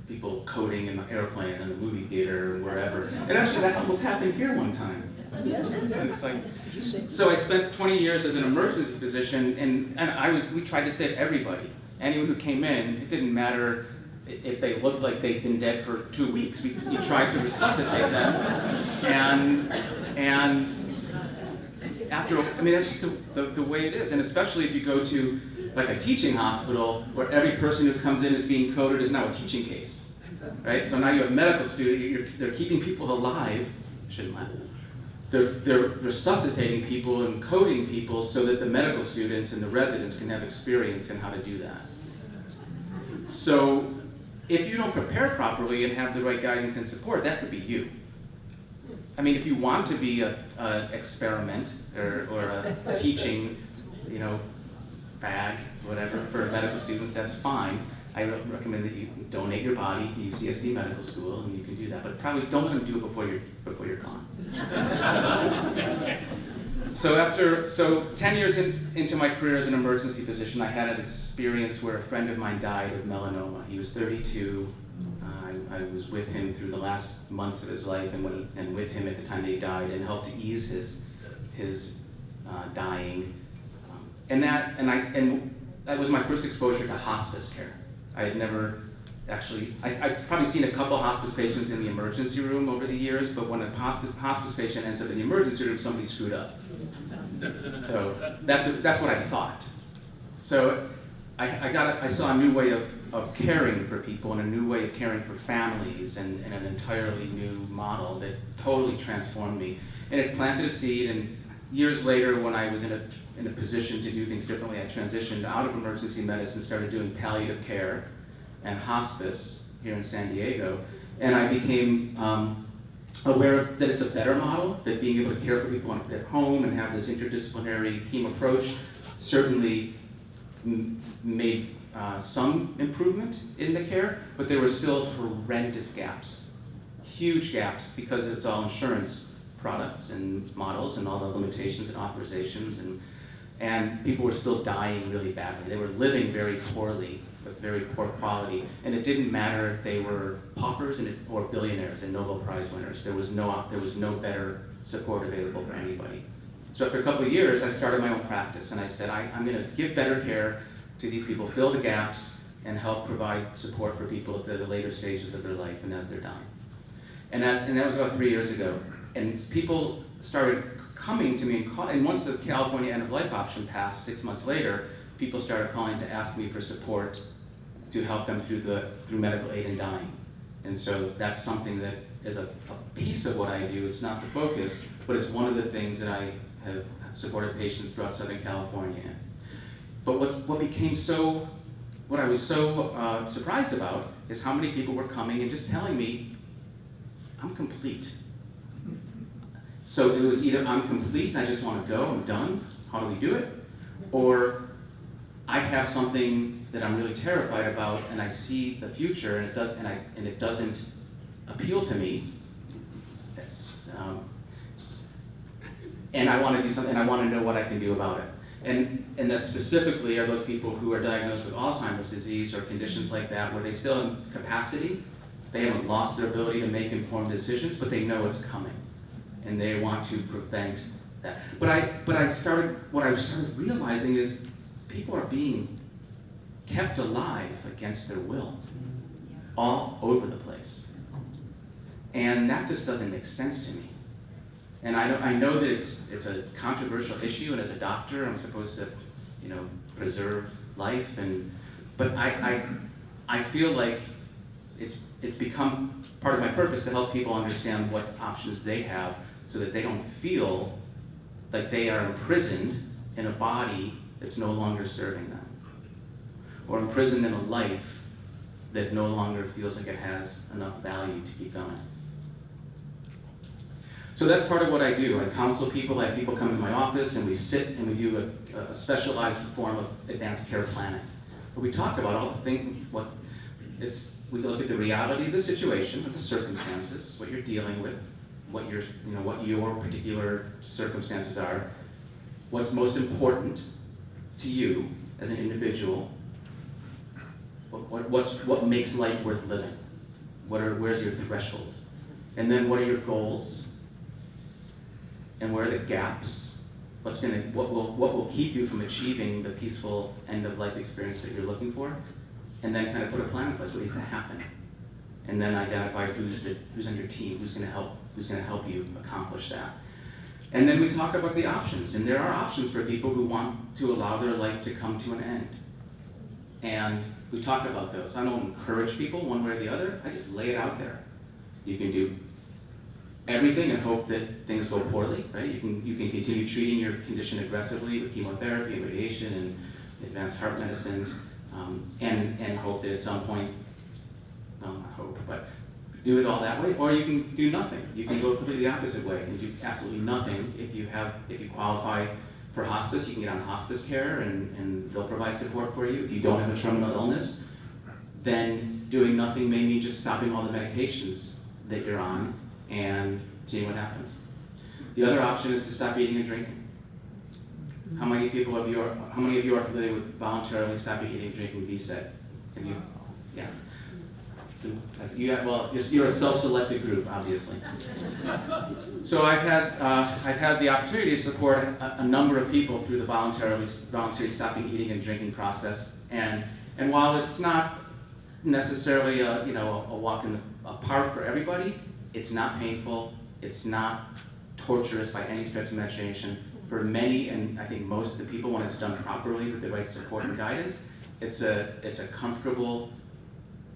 people coding in the airplane and the movie theater and wherever. And actually that almost happened here one time. Yes. It's like, so I spent 20 years as an emergency physician, and we tried to save everybody. Anyone who came in, it didn't matter if they looked like they'd been dead for 2 weeks. You tried to resuscitate them. And after, that's just the way it is. And especially if you go to like a teaching hospital where every person who comes in is being coded is now a teaching case, right? So now you have medical students, they're keeping people alive, shouldn't laugh. They're resuscitating people and coding people so that the medical students and the residents can have experience in how to do that. So if you don't prepare properly and have the right guidance and support, that could be you. If you want to be an experiment or a teaching, bag, whatever, for medical students, that's fine. I recommend that you donate your body to UCSD Medical School, and you can do that. But probably don't let them do it before you're gone. So 10 years into my career as an emergency physician, I had an experience where a friend of mine died of melanoma. He was 32. I was with him through the last months of his life, and with him at the time that he died, and helped to ease his dying. And that was my first exposure to hospice care. I had never actually, I've probably seen a couple hospice patients in the emergency room over the years, but when a hospice patient ends up in the emergency room, somebody screwed up. So that's what I thought. So I saw a new way of caring for people and a new way of caring for families and an entirely new model that totally transformed me. And it planted a seed, and years later when I was in a position to do things differently, I transitioned out of emergency medicine, started doing palliative care and hospice here in San Diego, and I became aware that it's a better model, that being able to care for people at home and have this interdisciplinary team approach certainly made some improvement in the care, but there were still horrendous gaps, huge gaps, because it's all insurance products and models and all the limitations and authorizations, and people were still dying really badly. They were living very poorly, with very poor quality, and it didn't matter if they were paupers or billionaires and Nobel Prize winners. There was no better support available for anybody. So after a couple of years, I started my own practice, and I said, I'm going to give better care to these people, fill the gaps, and help provide support for people at the later stages of their life and as they're dying. And that was about 3 years ago. And people started coming to me, and once the California end-of-life option passed 6 months later, people started calling to ask me for support to help them through medical aid in dying. And so that's something that is a piece of what I do. It's not the focus, but it's one of the things that I have supported patients throughout Southern California. But what I was so surprised about is how many people were coming and just telling me, I'm complete. So it was either I'm complete, I just want to go, I'm done, how do we do it? Or I have something that I'm really terrified about, and I see the future, and it doesn't appeal to me, and I want to do something, and I want to know what I can do about it. And that specifically are those people who are diagnosed with Alzheimer's disease or conditions like that, where they still have capacity, they haven't lost their ability to make informed decisions, but they know it's coming, and they want to prevent that. What I started realizing is people are being kept alive against their will all over the place. And that just doesn't make sense to me. And I know that it's a controversial issue, and as a doctor, I'm supposed to, preserve life, but I feel like it's become part of my purpose to help people understand what options they have so that they don't feel like they are imprisoned in a body that's no longer serving them, or imprisoned in a life that no longer feels like it has enough value to keep going. So that's part of what I do. I counsel people, I have people come to my office, and we sit and we do a specialized form of advanced care planning, where we talk about all the things, we look at the reality of the situation, of the circumstances, what you're dealing with, what your particular circumstances are, what's most important to you as an individual, what makes life worth living, where's your threshold, and then what are your goals, and where are the gaps, what will keep you from achieving the peaceful end-of-life experience that you're looking for, and then kind of put a plan in place, what needs to happen, and then identify who's on your team, who's going to help you accomplish that. And then we talk about the options, and there are options for people who want to allow their life to come to an end. And we talk about those. I don't encourage people one way or the other, I just lay it out there. You can do everything and hope that things go poorly, right? You can continue treating your condition aggressively with chemotherapy and radiation and advanced heart medicines, and hope that at some point, well, not hope, but do it all that way, or you can do nothing. You can go completely the opposite way and do absolutely nothing. If you qualify for hospice, you can get on hospice care and they'll provide support for you. If you don't have a terminal illness, then doing nothing may mean just stopping all the medications that you're on and seeing what happens. The other option is to stop eating and drinking. How many of you are familiar with voluntarily stopping eating and drinking VSED? Have you? Yeah. You're a self-selected group, obviously. So I've had the opportunity to support a number of people through the voluntary stopping eating and drinking process, and while it's not necessarily a walk in a park for everybody. It's not painful. It's not torturous by any stretch of imagination. For many, and I think most of the people, when it's done properly with the right support and guidance, it's a comfortable,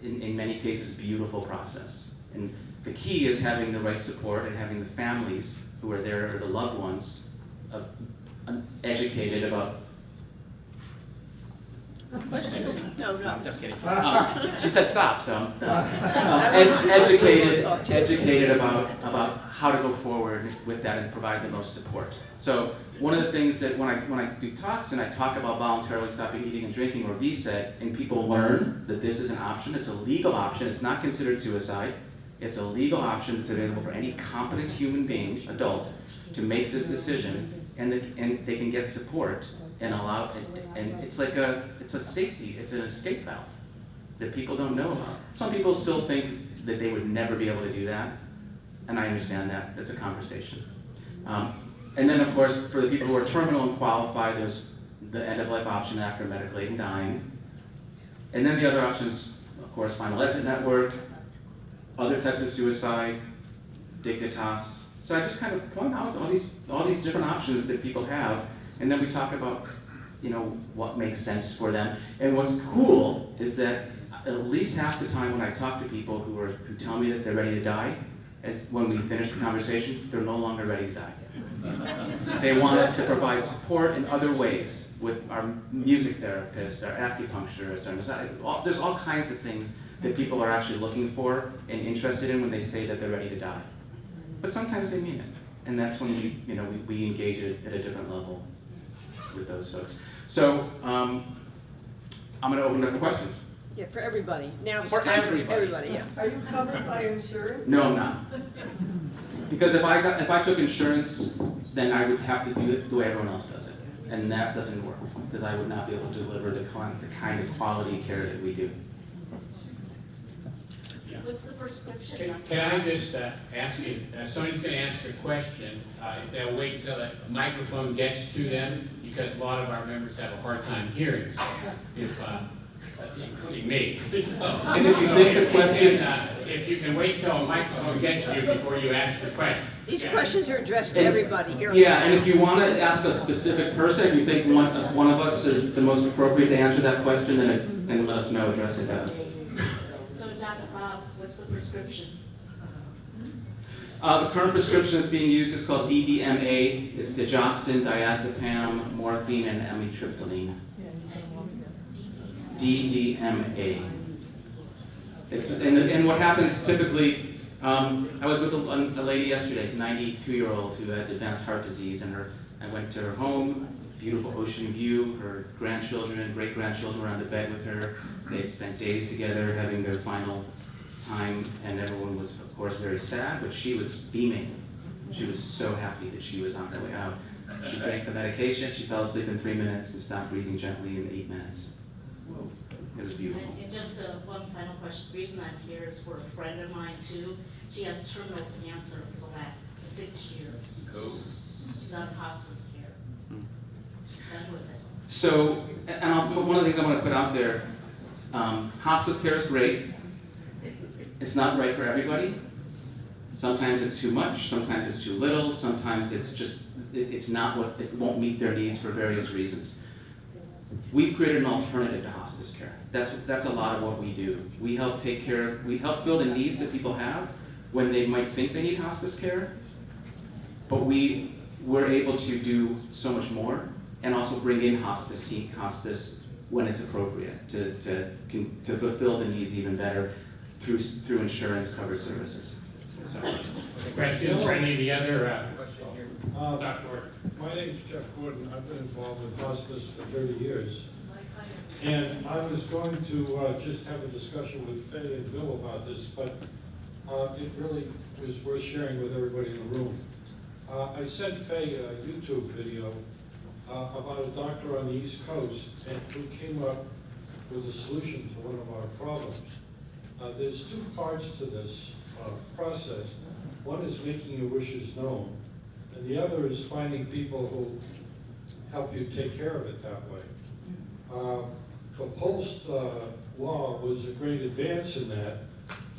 in many cases, beautiful process. And the key is having the right support and having the families who are there, or the loved ones, educated about. No, I'm just kidding. She said stop, so. Educated about how to go forward with that and provide the most support. So one of the things that when I do talks and I talk about voluntarily stopping eating and drinking, or VSED, and people learn that this is an option, it's a legal option, it's not considered suicide, it's a legal option that's available for any competent human being, adult, to make this decision, and they can get support and allow, and it's like it's a safety, it's an escape valve that people don't know about. Some people still think that they would never be able to do that, and I understand that. That's a conversation. And then, of course, for the people who are terminal and qualify, there's the end-of-life option after medical aid and dying. And then the other options, of course, Final Exit Network, other types of suicide, Dignitas. So I just kind of point out all these different options that people have, and then we talk about, what makes sense for them. And what's cool is that at least half the time when I talk to people who tell me that they're ready to die, when we finish the conversation, they're no longer ready to die. They want us to provide support in other ways with our music therapist, our acupuncturist, our massage. There's all kinds of things that people are actually looking for and interested in when they say that they're ready to die. But sometimes they mean it, and that's when we engage it at a different level with those folks. So I'm going to open it up for questions. Yeah, for everybody. Now it's For time everybody. for everybody, yeah. Are you covered by insurance? No, I'm not. Because if I took insurance, then I would have to do it the way everyone else does it, and that doesn't work because I would not be able to deliver the kind of quality care that we do. What's the prescription? Can I just ask if somebody's going to ask a question, if they'll wait till the microphone gets to them, because a lot of our members have a hard time hearing, so including me. And if you think the question, if you can wait till a microphone gets to you before you ask the question. These questions are addressed to everybody here. yeah, and if you want to ask a specific person, if you think one of us is the most appropriate to answer that question, then let us know, address it as. So Dr. Bob, what's the prescription? The current prescription that's being used is called DDMA. It's digoxin, diazepam, morphine, and amitriptyline. DDMA. And what happens typically, I was with a lady yesterday, 92-year-old who had advanced heart disease, and I went to her home, beautiful ocean view, her grandchildren, great-grandchildren were on the bed with her. They had spent days together having their final time, and everyone was, of course, very sad, but she was beaming. She was so happy that she was on her way out. She drank the medication, she fell asleep in 3 minutes, and stopped breathing gently in 8 minutes. It was beautiful. And just one final question. The reason I'm here is for a friend of mine too. She has terminal cancer for the last 6 years. Oh. She's on hospice care. She's done with it. So, one of the things I want to put out there, hospice care is great. It's not right for everybody. Sometimes it's too much, sometimes it's too little, sometimes it's just, it won't meet their needs for various reasons. We've created an alternative to hospice care. That's a lot of what we do. We help fill the needs that people have when they might think they need hospice care, but we're able to do so much more and also bring in hospice when it's appropriate to fulfill the needs even better through insurance covered services. So. Questions for any of the other Dr. My name is Jeff Gordon. I've been involved in hospice for 30 years. And I was going to just have a discussion with Faye and Bill about this, but it really was worth sharing with everybody in the room. I sent Faye a YouTube video about a doctor on the East Coast and who came up with a solution to one of our problems. There's two parts to this process. One is making your wishes known, and the other is finding people who help you take care of it that way. The post law was a great advance in that.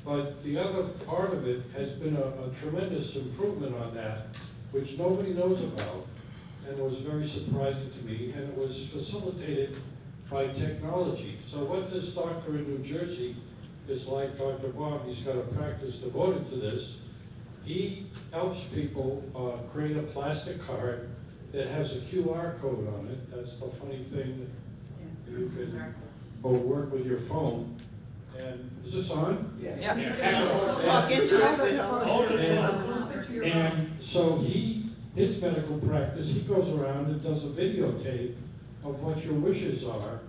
But the other part of it has been a tremendous improvement on that, which nobody knows about, and was very surprising to me, and it was facilitated by technology. So what this doctor in New Jersey is like Dr. Bob, he's got a practice devoted to this. He helps people create a plastic card that has a QR code on it. That's the funny thing, that you can work with your phone. And is this on? Yeah. Talk into it. And so his medical practice, he goes around and does a videotape of what your wishes are,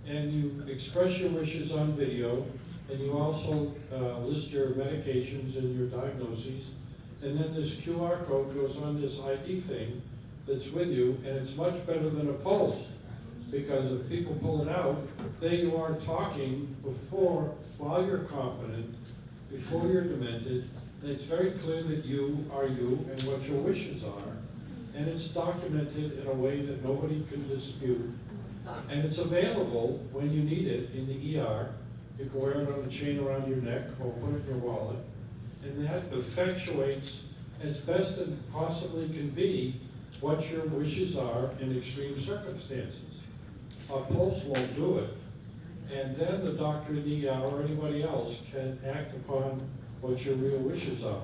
and you express your wishes on video, and you also list your medications and your diagnoses, and then this QR code goes on this ID thing that's with you, and it's much better than a pulse, because if people pull it out, there you are talking before, while you're competent, before you're demented, and it's very clear that you are you and what your wishes are, and it's documented in a way that nobody can dispute, and it's available when you need it in the ER. You can wear it on a chain around your neck or put it in your wallet, and that effectuates as best it possibly can be what your wishes are in extreme circumstances. A pulse won't do it, and then the doctor in the ER or anybody else can act upon what your real wishes are.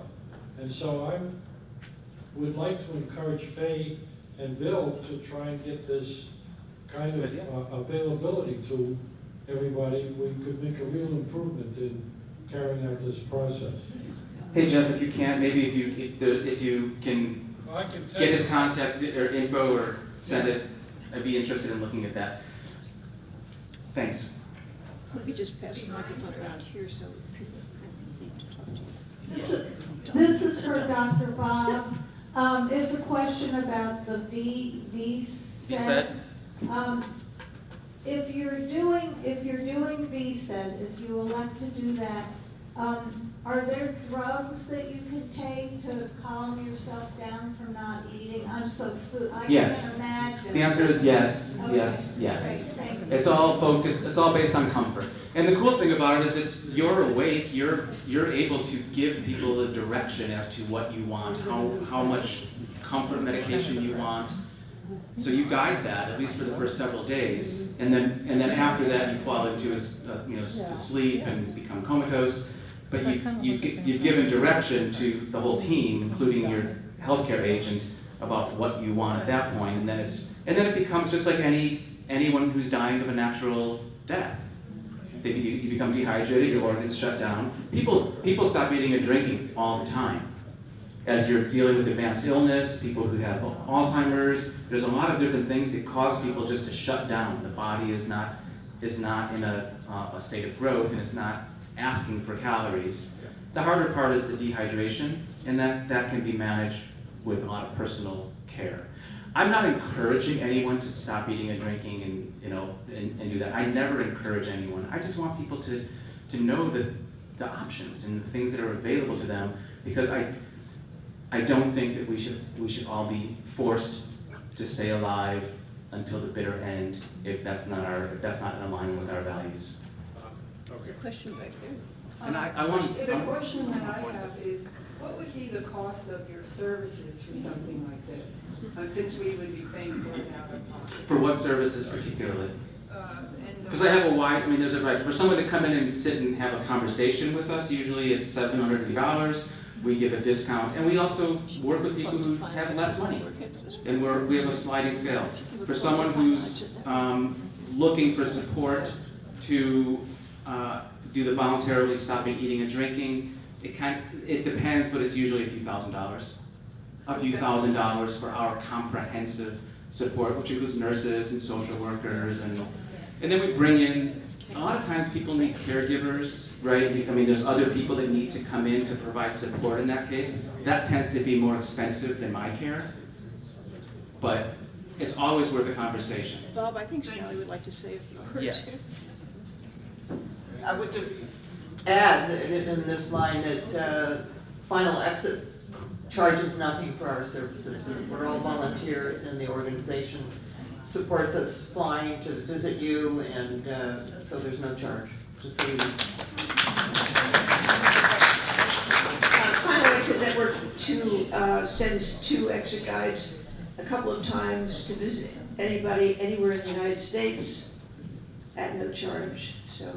And so I would like to encourage Faye and Bill to try and get this kind of availability to everybody. We could make a real improvement in carrying out this process. Hey Jeff, if you can, maybe if you can get his contact or info or send it, I'd be interested in looking at that. Thanks. We could just pass the microphone around here so people need to talk to you. This is for Dr. Bob. It's a question about the VSET. If you're doing VSET, if you elect to do that, are there drugs that you can take to calm yourself down from not eating? I Yes. can't imagine. The answer is yes, Okay. yes, yes. Great, thank you. It's all focused, it's all based on comfort. And the cool thing about it is you're awake, you're able to give people the direction as to what you want, how much comfort medication you want. So you guide that, at least for the first several days, and then after that you fall into to sleep and become comatose. But you've given direction to the whole team, including your healthcare agent, about what you want at that point, and then it becomes just like anyone who's dying of a natural death. You become dehydrated, your organs shut down. People stop eating and drinking all the time. As you're dealing with advanced illness, people who have Alzheimer's, there's a lot of different things that cause people just to shut down. The body is not in a state of growth, and it's not asking for calories. The harder part is the dehydration, and that can be managed with a lot of personal care. I'm not encouraging anyone to stop eating and drinking and do that. I never encourage anyone. I just want people to know the options and the things that are available to them, because I don't think that we should all be forced to stay alive until the bitter end if that's not in alignment with our values. There's a question back there. And I want. The question that I have is, what would be the cost of your services for something like this? Since we would be paying for it out of pocket. For what services particularly? Because I have a wide, there's a right. For someone to come in and sit and have a conversation with us, usually it's $750. We give a discount, and we also work with people who have less money, and we have a sliding scale. For someone who's looking for support to do the voluntarily stopping eating and drinking, it depends, but it's usually a few $1,000s. A few $1,000s for our comprehensive support, which includes nurses and social workers, and then we bring in, a lot of times people need caregivers, right? There's other people that need to come in to provide support in that case. That tends to be more expensive than my care, but it's always worth a conversation. Bob, I think Sally would like to say a few words. Yes. I would just add in this line that Final Exit charges nothing for our services. We're all volunteers, and the organization supports us flying to visit you, and so there's no charge. Just so you know. Final Exit Network sends 2 exit guides a couple of times to visit anybody anywhere in the United States at no charge. So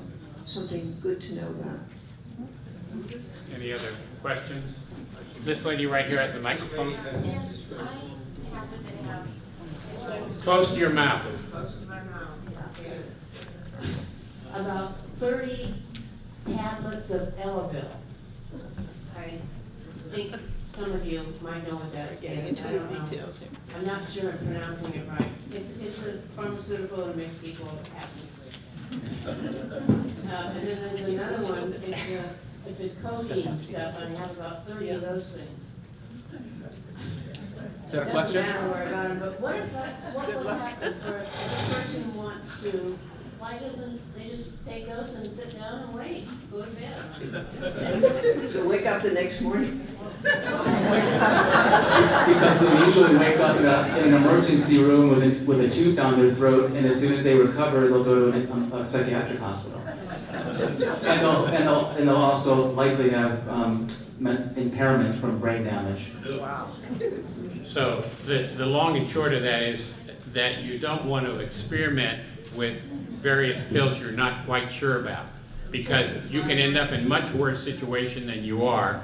something good to know about. Any other questions? This lady right here has a microphone. Yes, I happen to have. Close to your mouth. Close to my mouth. About 30 tablets of Elavil. I think some of you might know what that is. I don't know. I'm not sure I'm pronouncing it right. It's a pharmaceutical to make people happy. And then there's another one. It's a codeine stuff, and I have about 30 of those things. Is that a question? Doesn't matter where I got them, but what would happen for if a person wants to, why doesn't they just take those and sit down and wait, go to bed? So wake up the next morning. Because they usually wake up in an emergency room with a tube down their throat, and as soon as they recover, they'll go to a psychiatric hospital. And they'll also likely have impairment from brain damage. Wow. So the long and short of that is that you don't want to experiment with various pills you're not quite sure about, because you can end up in much worse situation than you are.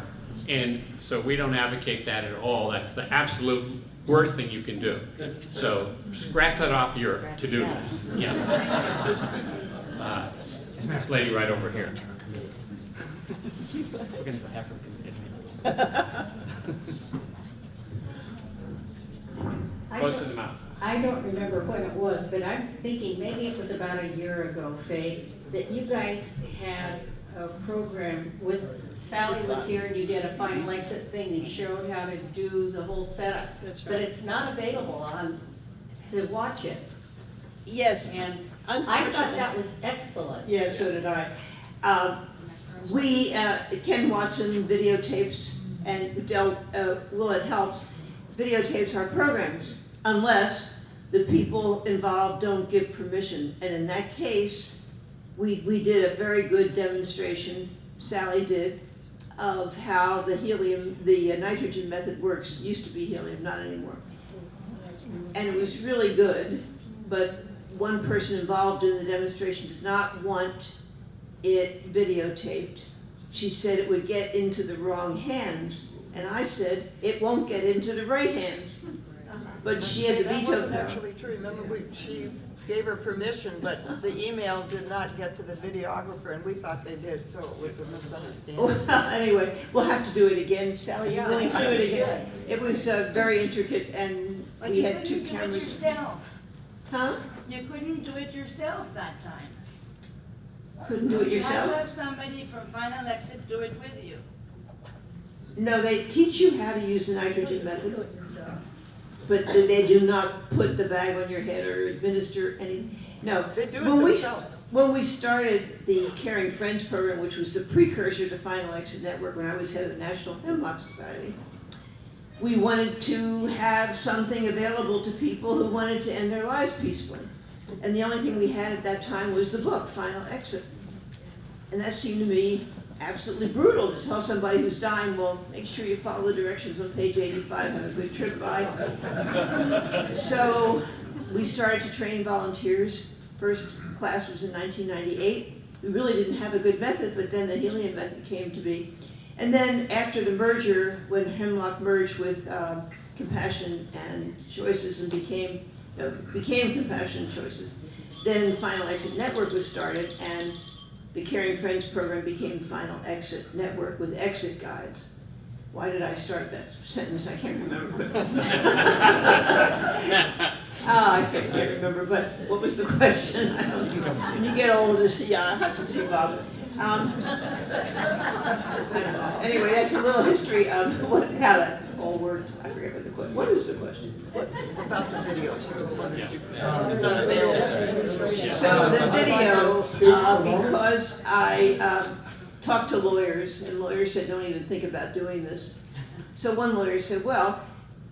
And so we don't advocate that at all. That's the absolute worst thing you can do. So scratch that off your to-do list. Yeah. This lady right over here. We're going to go African. Close to the mouth. I don't remember when it was, but I'm thinking maybe it was about a year ago, Faye, that you guys had a program with, Sally was here and you did a final exit thing and showed how to do the whole setup. That's But it's not available on, to watch it. Yes. And I Unfortunately. thought that was excellent. Yeah, so did I. Ken Watson videotapes, and Will It Helps, videotapes our programs, unless the people involved don't give permission. And in that case, we did a very good demonstration, Sally did, of how the nitrogen method works. Used to be helium, not anymore. And it was really good, but one person involved in the demonstration did not want it videotaped. She said it would get into the wrong hands, and I said it won't get into the right hands. But she had the veto power. That wasn't actually true. Remember, she gave her permission, but the email did not get to the videographer, and we thought they did, so it was a misunderstanding. Well, anyway, we'll have to do it again. Sally, Yeah, you willing to do I it should. again? It was very intricate, and But we you had 2 couldn't do it cameras. yourself. Huh? You couldn't do it yourself that time. Couldn't do it You had to yourself? have somebody from Final Exit do it with you. No, they teach you how to use the nitrogen method, but they do not put the bag on your head or administer any, no. They do it When we- themselves. When we started the Caring Friends program, which was the precursor to Final Exit Network, when I was head of the National Hemlock Society, we wanted to have something available to people who wanted to end their lives peacefully. And the only thing we had at that time was the book, Final Exit. And that seemed to me absolutely brutal to tell somebody who's dying, well, make sure you follow the directions on page 85, have a good trip by. So we started to train volunteers. First class was in 1998. We really didn't have a good method, but then the helium method came to be. And then after the merger, when Hemlock merged with Compassion and Choices and became Compassion and Choices, then Final Exit Network was started, and the Caring Friends program became Final Exit Network with exit guides. Why did I start that sentence? I can't remember. I can't remember, but what was the question? I don't know. When you get older, I have to see Bob. I don't know. Anyway, that's a little history of how that all worked. I forget what the question. What is the question? About the video. She was wondering. It's not available. So the video, because I talked to lawyers, and lawyers said, don't even think about doing this. So one lawyer said, well,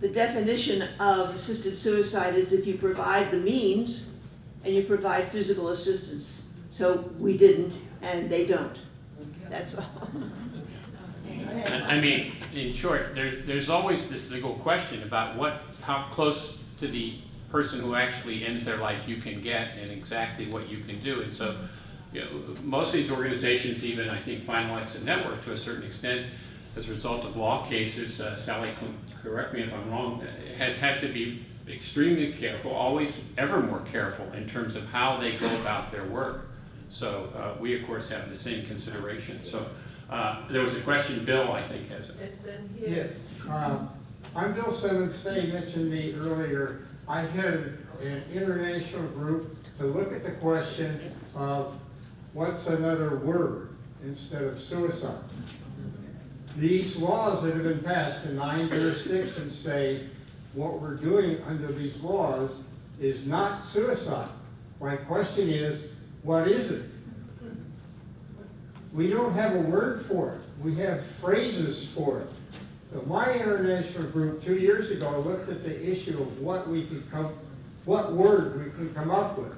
the definition of assisted suicide is if you provide the means and you provide physical assistance. So we didn't, and they don't. That's all. I mean, in short, there's always this legal question about how close to the person who actually ends their life you can get and exactly what you can do. And so, you know, most of these organizations, even I think Final Exit Network to a certain extent, as a result of law cases, Sally can correct me if I'm wrong, has had to be extremely careful, always ever more careful in terms of how they go about their work. So we of course have the same consideration. So there was a question, Bill I think has it. Yes, I'm Bill Simmons. Faye mentioned me earlier. I headed an international group to look at the question of what's another word instead of suicide. These laws that have been passed in 9 jurisdictions say what we're doing under these laws is not suicide. My question is, what is it? We don't have a word for it. We have phrases for it. So my international group 2 years ago looked at the issue of what word we can come up with.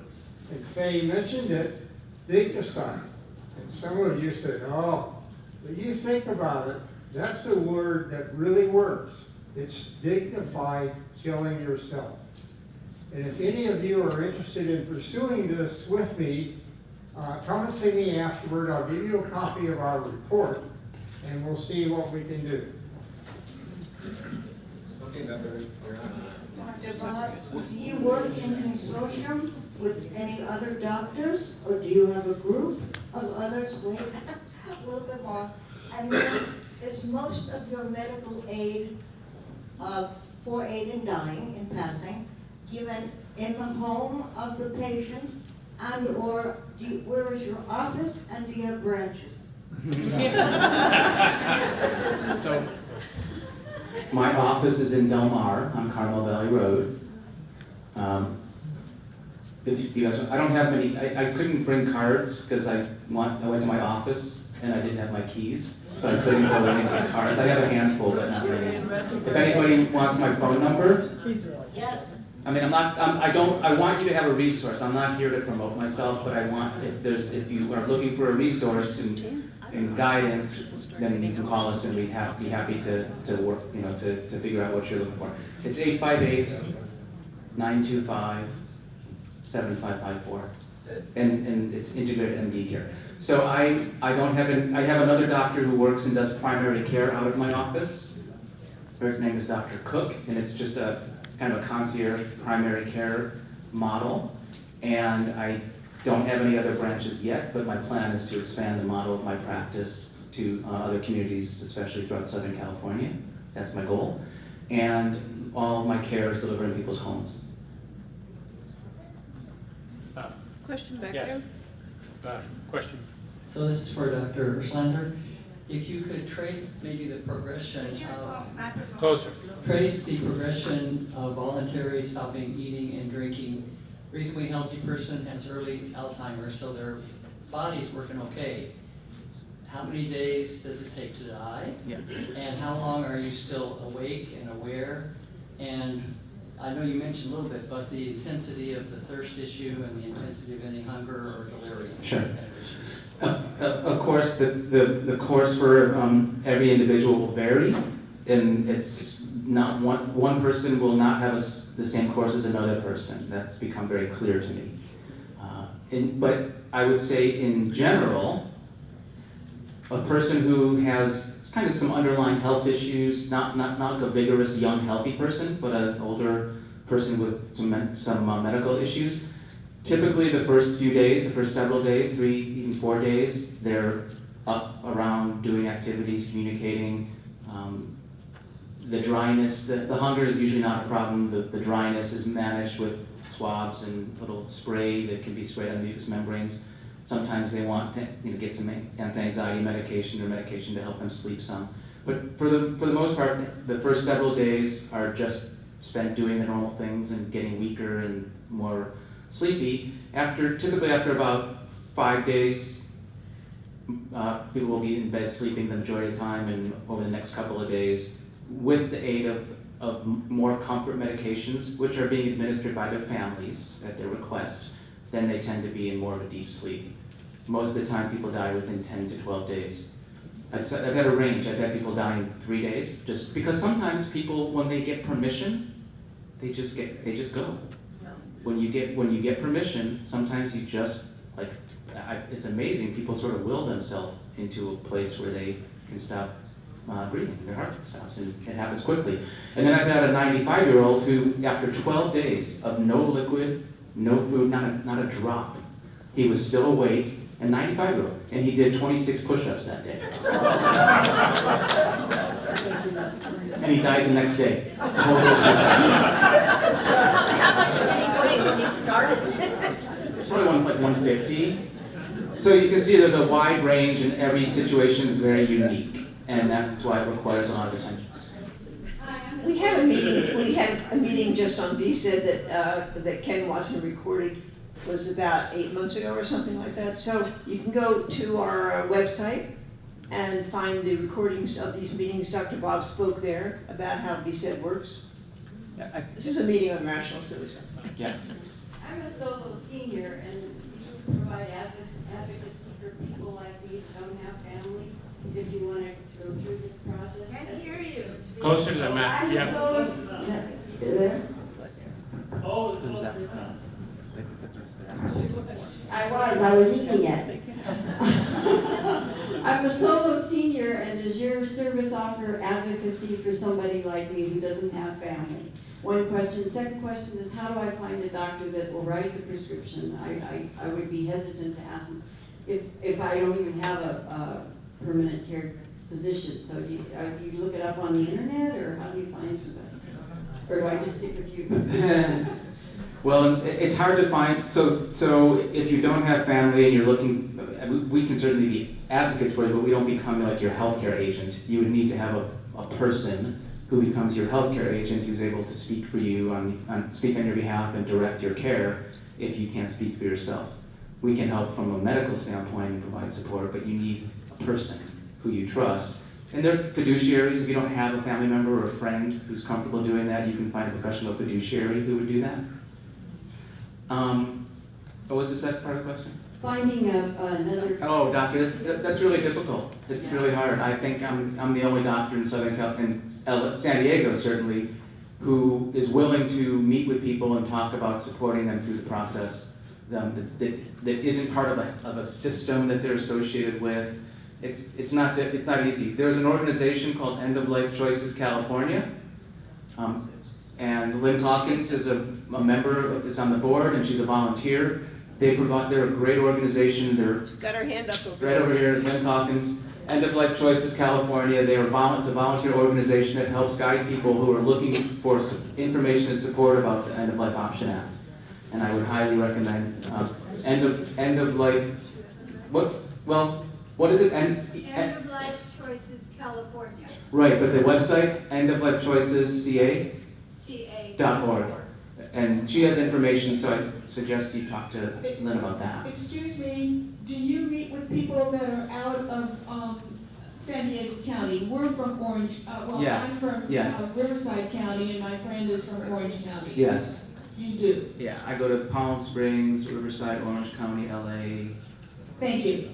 And Faye mentioned it, dignicide. And some of you said, oh, but you think about it, that's a word that really works. It's dignified killing yourself. And if any of you are interested in pursuing this with me, come and see me afterward. I'll give you a copy of our report, and we'll see what we can do. Dr. Bob, do you work in consortium with any other doctors, or do you have a group of others? Wait, a little bit more. And then, is most of your medical aid for aid in dying, in passing, given in the home of the patient, and or where is your office, and do you have branches? So, my office is in Del Mar on Carmel Valley Road. If you guys, I don't have many. I couldn't bring cards because I went to my office and I didn't have my keys, so I couldn't go in my cards. I have a handful, but not many. If anybody wants my phone number, yes. I mean, I want you to have a resource. I'm not here to promote myself, but I want, if you are looking for a resource and guidance, then you can call us and we'd be happy to work, to figure out what you're looking for. It's 858-925-7554. And it's integrated MD care. So I have another doctor who works and does primary care out of my office. Her name is Dr. Cook, and it's just a kind of a concierge primary care model. And I don't have any other branches yet, but my plan is to expand the model of my practice to other communities, especially throughout Southern California. That's my goal. And all my care is delivered in people's homes. Question back Yes. there. Question. So this is for Dr. Schlender. If you could trace maybe the progression trace the progression of voluntary stopping eating and drinking. Reasonably healthy person has early Alzheimer's, so their body's working okay. How many days does it take to die? Yeah. And how long are you still awake and aware? And I know you mentioned a little bit, but the intensity of the thirst issue and the intensity of any hunger or delirium. Sure. Kind of issues. Of course, the course for every individual will vary, and it's not one person will not have the same course as another person. That's become very clear to me. But I would say in general, a person who has kind of some underlying health issues, not like a vigorous young healthy person, but an older person with some medical issues. Typically the first few days, the first several days, 3, even 4 days, they're up around doing activities, communicating. The dryness, the hunger is usually not a problem. The dryness is managed with swabs and little spray that can be sprayed on the mucous membranes. Sometimes they want to get some anti-anxiety medication or medication to help them sleep some. But for the most part, the first several days are just spent doing the normal things and getting weaker and more sleepy. Typically after about 5 days, people will be in bed sleeping the majority of the time, and over the next couple of days, with the aid of more comfort medications, which are being administered by their families at their request, then they tend to be in more of a deep sleep. Most of the time, people die within 10 to 12 days. I've had a range. I've had people die in 3 days, just because sometimes people, when they get permission, they just go. When you get permission, sometimes you just, like, it's amazing, people sort of will themselves into a place where they can stop breathing, their heart stops, and it happens quickly. And then I've had a 95-year-old who, after 12 days of no liquid, no food, not a drop, he was still awake, and 95-year-old, and he did 26 push-ups that day. And he died the next day. How much did he weigh when he started? Probably like 150. So you can see there's a wide range, and every situation is very unique, and that's why it requires a lot of attention. We had a meeting just on VSID that Ken Watson recorded, was about 8 months ago or something like that. So you can go to our website and find the recordings of these meetings. Dr. Bob spoke there about how VSID works. This is a meeting on rational suicide. Yeah. I'm a solo senior and provide advocacy for people like me who don't have family. If you want to go through this process. Can't hear you. Closer to the mic, I'm yeah. solo. Oh, I was eating it. I'm a solo senior, and does your service offer advocacy for somebody like me who doesn't have family? One question. Second question is, how do I find a doctor that will write the prescription? I would be hesitant to ask them if I don't even have a permanent care physician. So do you look it up on the internet, or how do you find somebody? Or do I just stick with you? Well, it's hard to find, so if you don't have family and you're looking, we can certainly be advocates for you, but we don't become like your healthcare agent. You would need to have a person who becomes your healthcare agent who's able to speak for you, speak on your behalf and direct your care if you can't speak for yourself. We can help from a medical standpoint and provide support, but you need a person who you trust. And they're fiduciaries. If you don't have a family member or a friend who's comfortable doing that, you can find a professional fiduciary who would do that. What was the second part of the question? Finding another. Oh, doctor, that's really difficult. It's really hard. I think I'm the only doctor in San Diego certainly, who is willing to meet with people and talk about supporting them through the process. That isn't part of a system that they're associated with. It's not easy. There's an organization called End of Life Choices California, and Lynn Hawkins is a member, is on the board, and she's a volunteer. They're a great organization. She's got her hand up over right over here is Lynn Hawkins. End of Life Choices California. It's a volunteer organization that helps guide people who are looking for information and support about the End of Life Option Act. And I would highly recommend End of Life. What is it? End of Life Choices California. Right, but the website endoflifechoicesca.org. And she has information, so I suggest you talk to Lynn about that. Excuse me, do you meet with people that are out of San Diego County? We're from Orange, Yeah. I'm from Yes. Riverside County, and my friend is from Orange County. Yes. You do? Yeah, I go to Palm Springs, Riverside, Orange County, LA. Thank you.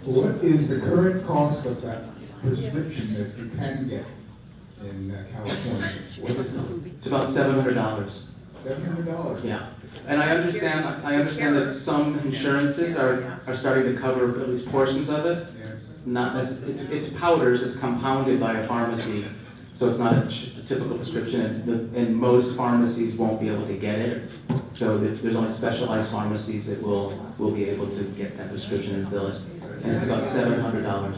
What is the current cost of that prescription that you can get in California? What is it? It's about $700. $700? Yeah. And I understand that some insurances are starting to cover at least portions of it. Not it's powders, it's compounded by a pharmacy, so it's not a typical prescription, and most pharmacies won't be able to get it. So there's only specialized pharmacies that will be able to get that prescription and fill it. And it's about $700.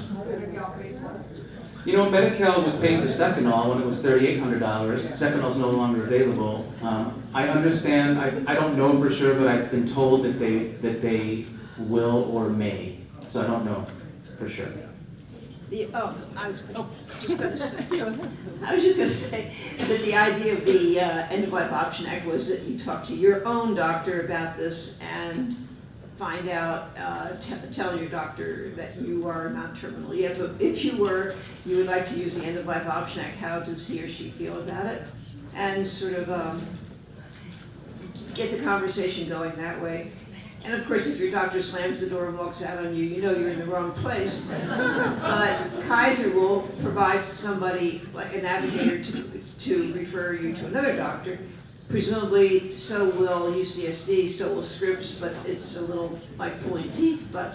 You know, Medi-Cal was paying for Seconal when it was $3,800. Seconal is no longer available. I understand. I don't know for sure, but I've been told that they will or may. So I don't know for sure. I was just going to say that the idea of the End of Life Option Act was that you talk to your own doctor about this and find out, tell your doctor that you are not terminally ill. So if you were, you would like to use the End of Life Option Act, how does he or she feel about it? And sort of get the conversation going that way. And of course, if your doctor slams the door and walks out on you, you know you're in the wrong place. But Kaiser will provide somebody, like a navigator, to refer you to another doctor. Presumably, so will UCSD, so will Scripps, but it's a little like pulling teeth. But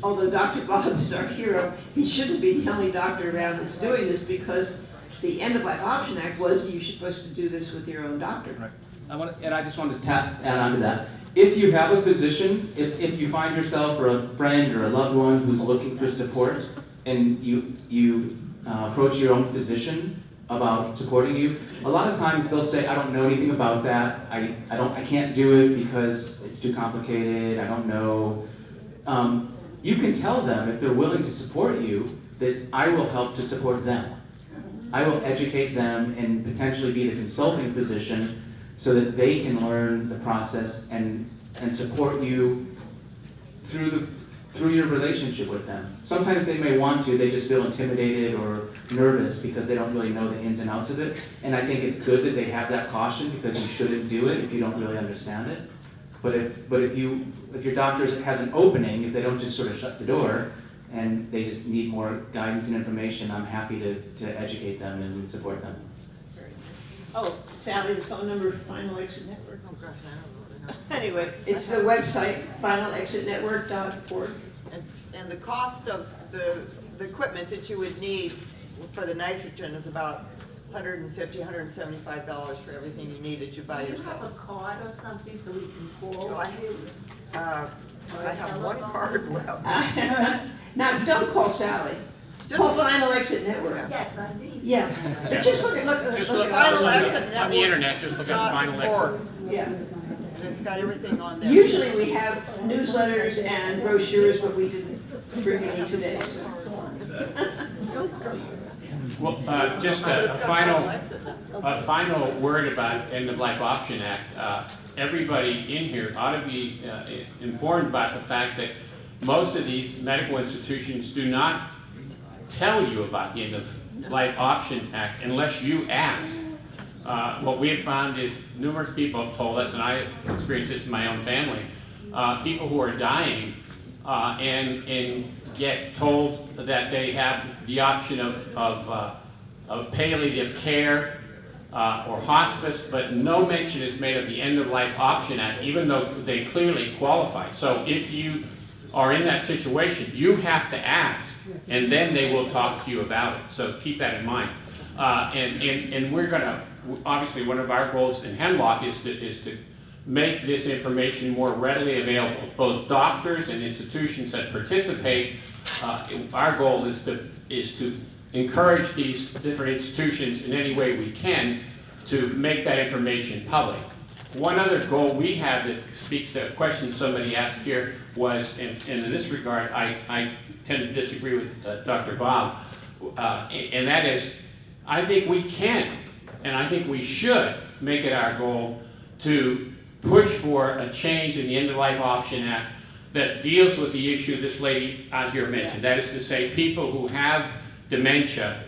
although Dr. Bob is our hero, he shouldn't be the only doctor around that's doing this, because the End of Life Option Act was you're supposed to do this with your own doctor. Right. I just wanted to add on to that. If you have a physician, if you find yourself or a friend or a loved one who's looking for support, and you approach your own physician about supporting you, a lot of times they'll say, I don't know anything about that. I can't do it because it's too complicated. I don't know. You can tell them, if they're willing to support you, that I will help to support them. I will educate them and potentially be the consulting physician so that they can learn the process and support you through your relationship with them. Sometimes they may want to, they just feel intimidated or nervous because they don't really know the ins and outs of it. And I think it's good that they have that caution, because you shouldn't do it if you don't really understand it. But if your doctor has an opening, if they don't just sort of shut the door and they just need more guidance and information, I'm happy to educate them and support them. Oh, Sally, the phone number for Final Exit Network. Oh, gosh, I don't know. Anyway, it's the website, finalexitnetwork.org. And the cost of the equipment that you would need for the nitrogen is about $150, $175 for everything you need that you buy Do you yourself. have a card or something so we can call? Well, I have one card left. Now, don't call Sally. Just Call look- Final Exit Network. Yes, I need. Yeah, but just look at, Just look look at Final on Exit the Network. internet, just look at Final Exit. Yeah. And it's got everything on there. Usually we have newsletters and brochures, but we didn't bring any today, so. Well, just a final word about End of Life Option Act. Everybody in here ought to be informed about the fact that most of these medical institutions do not tell you about the End of Life Option Act unless you ask. What we have found is numerous people have told us, and I experienced this in my own family, people who are dying and get told that they have the option of palliative care or hospice, but no mention is made of the End of Life Option Act, even though they clearly qualify. So if you are in that situation, you have to ask, and then they will talk to you about it. So keep that in mind. And we're going to, obviously, one of our goals in Hemlock is to make this information more readily available. Both doctors and institutions that participate, our goal is to encourage these different institutions in any way we can to make that information public. One other goal we have that speaks to a question somebody asked here was, and in this regard, I tend to disagree with Dr. Bob, and that is, I think we can, and I think we should make it our goal to push for a change in the End of Life Option Act that deals with the issue this lady out here mentioned. That is to say, people who have dementia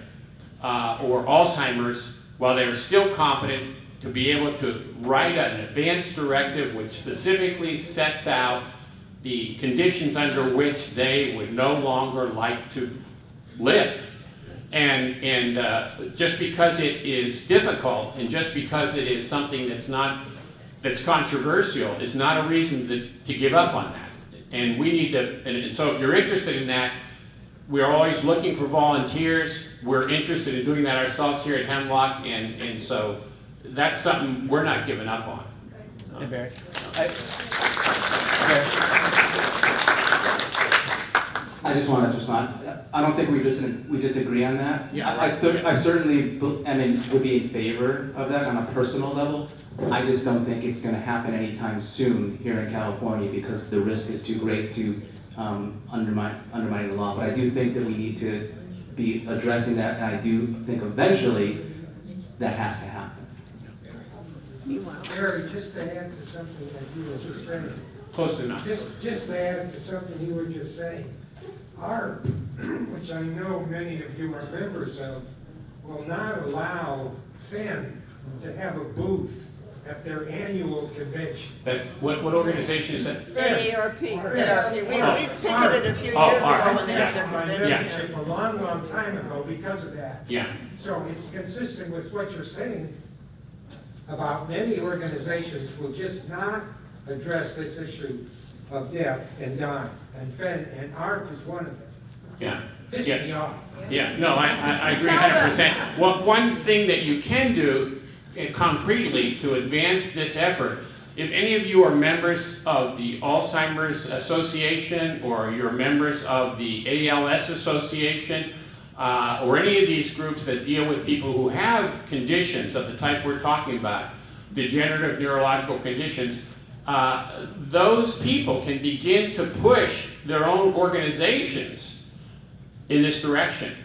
or Alzheimer's, while they are still competent, to be able to write an advance directive which specifically sets out the conditions under which they would no longer like to live. And just because it is difficult, and just because it is something that's controversial, is not a reason to give up on that. And we need to, and so if you're interested in that, we're always looking for volunteers. We're interested in doing that ourselves here at Hemlock, and so that's something we're not giving up on. Hey, Barry. I just wanted to respond. I don't think we disagree on that. Yeah, I certainly would be in favor of that on a personal level. I just don't think it's going to happen anytime soon here in California because the risk is too great to undermine the law. But I do think that we need to be addressing that, and I do think eventually that has to happen. Barry, just to add to something that you were just saying, close enough. Just to add to something you were just saying, ARP, which I know many of you are members of, will not allow FEN to have a booth at their annual convention. But what organization is that? AARP. We picketed a few years ago when they had their My convention. membership a long, long time ago because of that. Yeah. So it's consistent with what you're saying about many organizations will just not address this issue of deaf and dying. And FEN and ARP is one of them. Yeah. Piss Yeah. me off. Yeah, no, I agree 100%. Well, one thing that you can do concretely to advance this effort, if any of you are members of the Alzheimer's Association or you're members of the ALS Association, or any of these groups that deal with people who have conditions of the type we're talking about, degenerative neurological conditions, those people can begin to push their own organizations in this direction,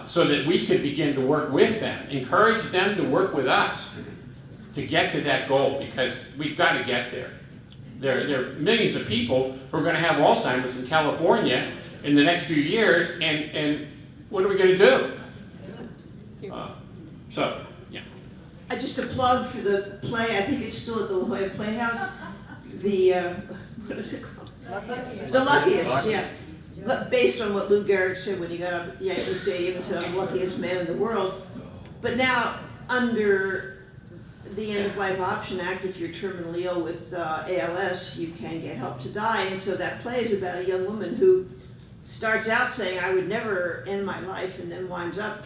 so that we could begin to work with them, encourage them to work with us to get to that goal, because we've got to get there. There are millions of people who are going to have Alzheimer's in California in the next few years, and what are we going to do? So, yeah. Just a plug for the play, I think it's still at the La Jolla Playhouse, the, what is it called? The Luckiest, yeah. Based on what Lou Gehrig said when he got up at Yankee Stadium and said, I'm the luckiest man in the world. But now, under the End-of-Life Option Act, if you're terminally ill with ALS, you can get help to die. And so that play is about a young woman who starts out saying, I would never end my life, and then winds up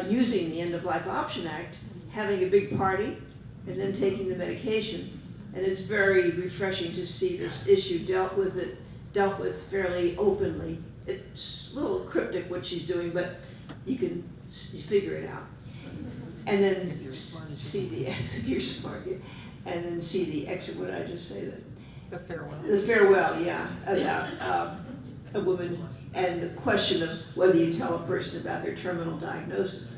using the End-of-Life Option Act, having a big party, and then taking the medication. And it's very refreshing to see this issue dealt with fairly openly. It's a little cryptic what she's doing, but you can figure it out. And then see the, if you're smart, and then see the exit, what did I just say? The farewell. The farewell, yeah, about a woman, and the question of whether you tell a person about their terminal diagnosis.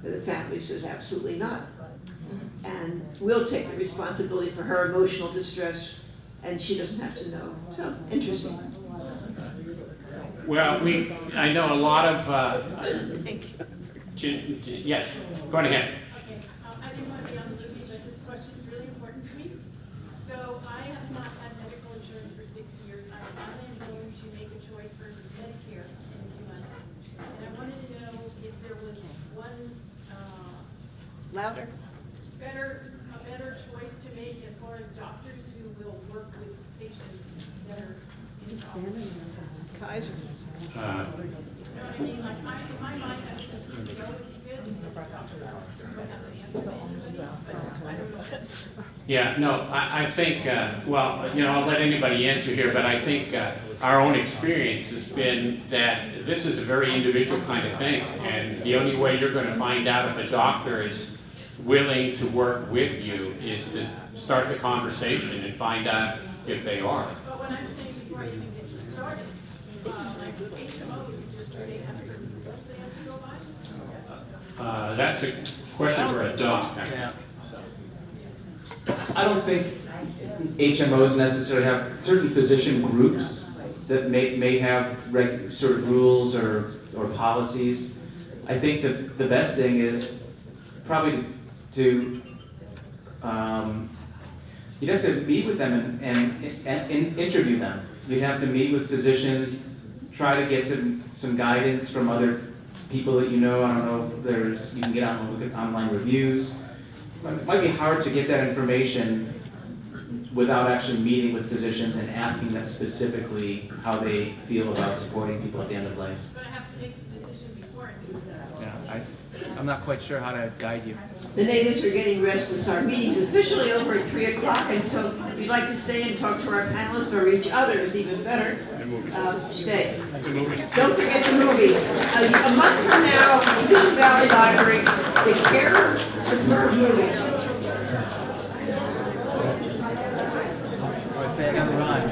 The family says absolutely not. And we'll take the responsibility for her emotional distress, and she doesn't have to know. So, interesting. Well, I know a lot of, Thank you. Yes, go ahead. Okay, I didn't want to be on the movie, but this question is really important to me. So I have not had medical insurance for 6 years. I finally am going to make a choice for Medicare in a few months. And I wanted to know if there was one Louder. a better choice to make as far as doctors who will work with patients that are in Kaiser. You know what I mean? Like, in my mind, I said, would be good. Yeah, no, I think, well, I'll let anybody answer here, but I think our own experience has been that this is a very individual kind of thing, and the only way you're going to find out if a doctor is willing to work with you is to start the conversation and find out if they are. But when I'm saying before I even get started, like HMOs, just do they have certain rules they have to go by? That's a question for a doc. I don't think HMOs necessarily have certain physician groups that may have sort of rules or policies. I think the best thing is probably to you'd have to meet with them and interview them. You'd have to meet with physicians, try to get some guidance from other people that you know. I don't know if you can get out and look at online reviews. It might be hard to get that information without actually meeting with physicians and asking them specifically how they feel about supporting people at the end of life. But I have to make the decision before I do that. Yeah, I'm not quite sure how to guide you. The natives are getting restless. Our meeting's officially over at 3 o'clock, and so if you'd like to stay and talk to our panelists or each other is even better, stay. Don't forget the movie. A month from now, Mission Valley Library, the Care Superb movie. Right, on the run.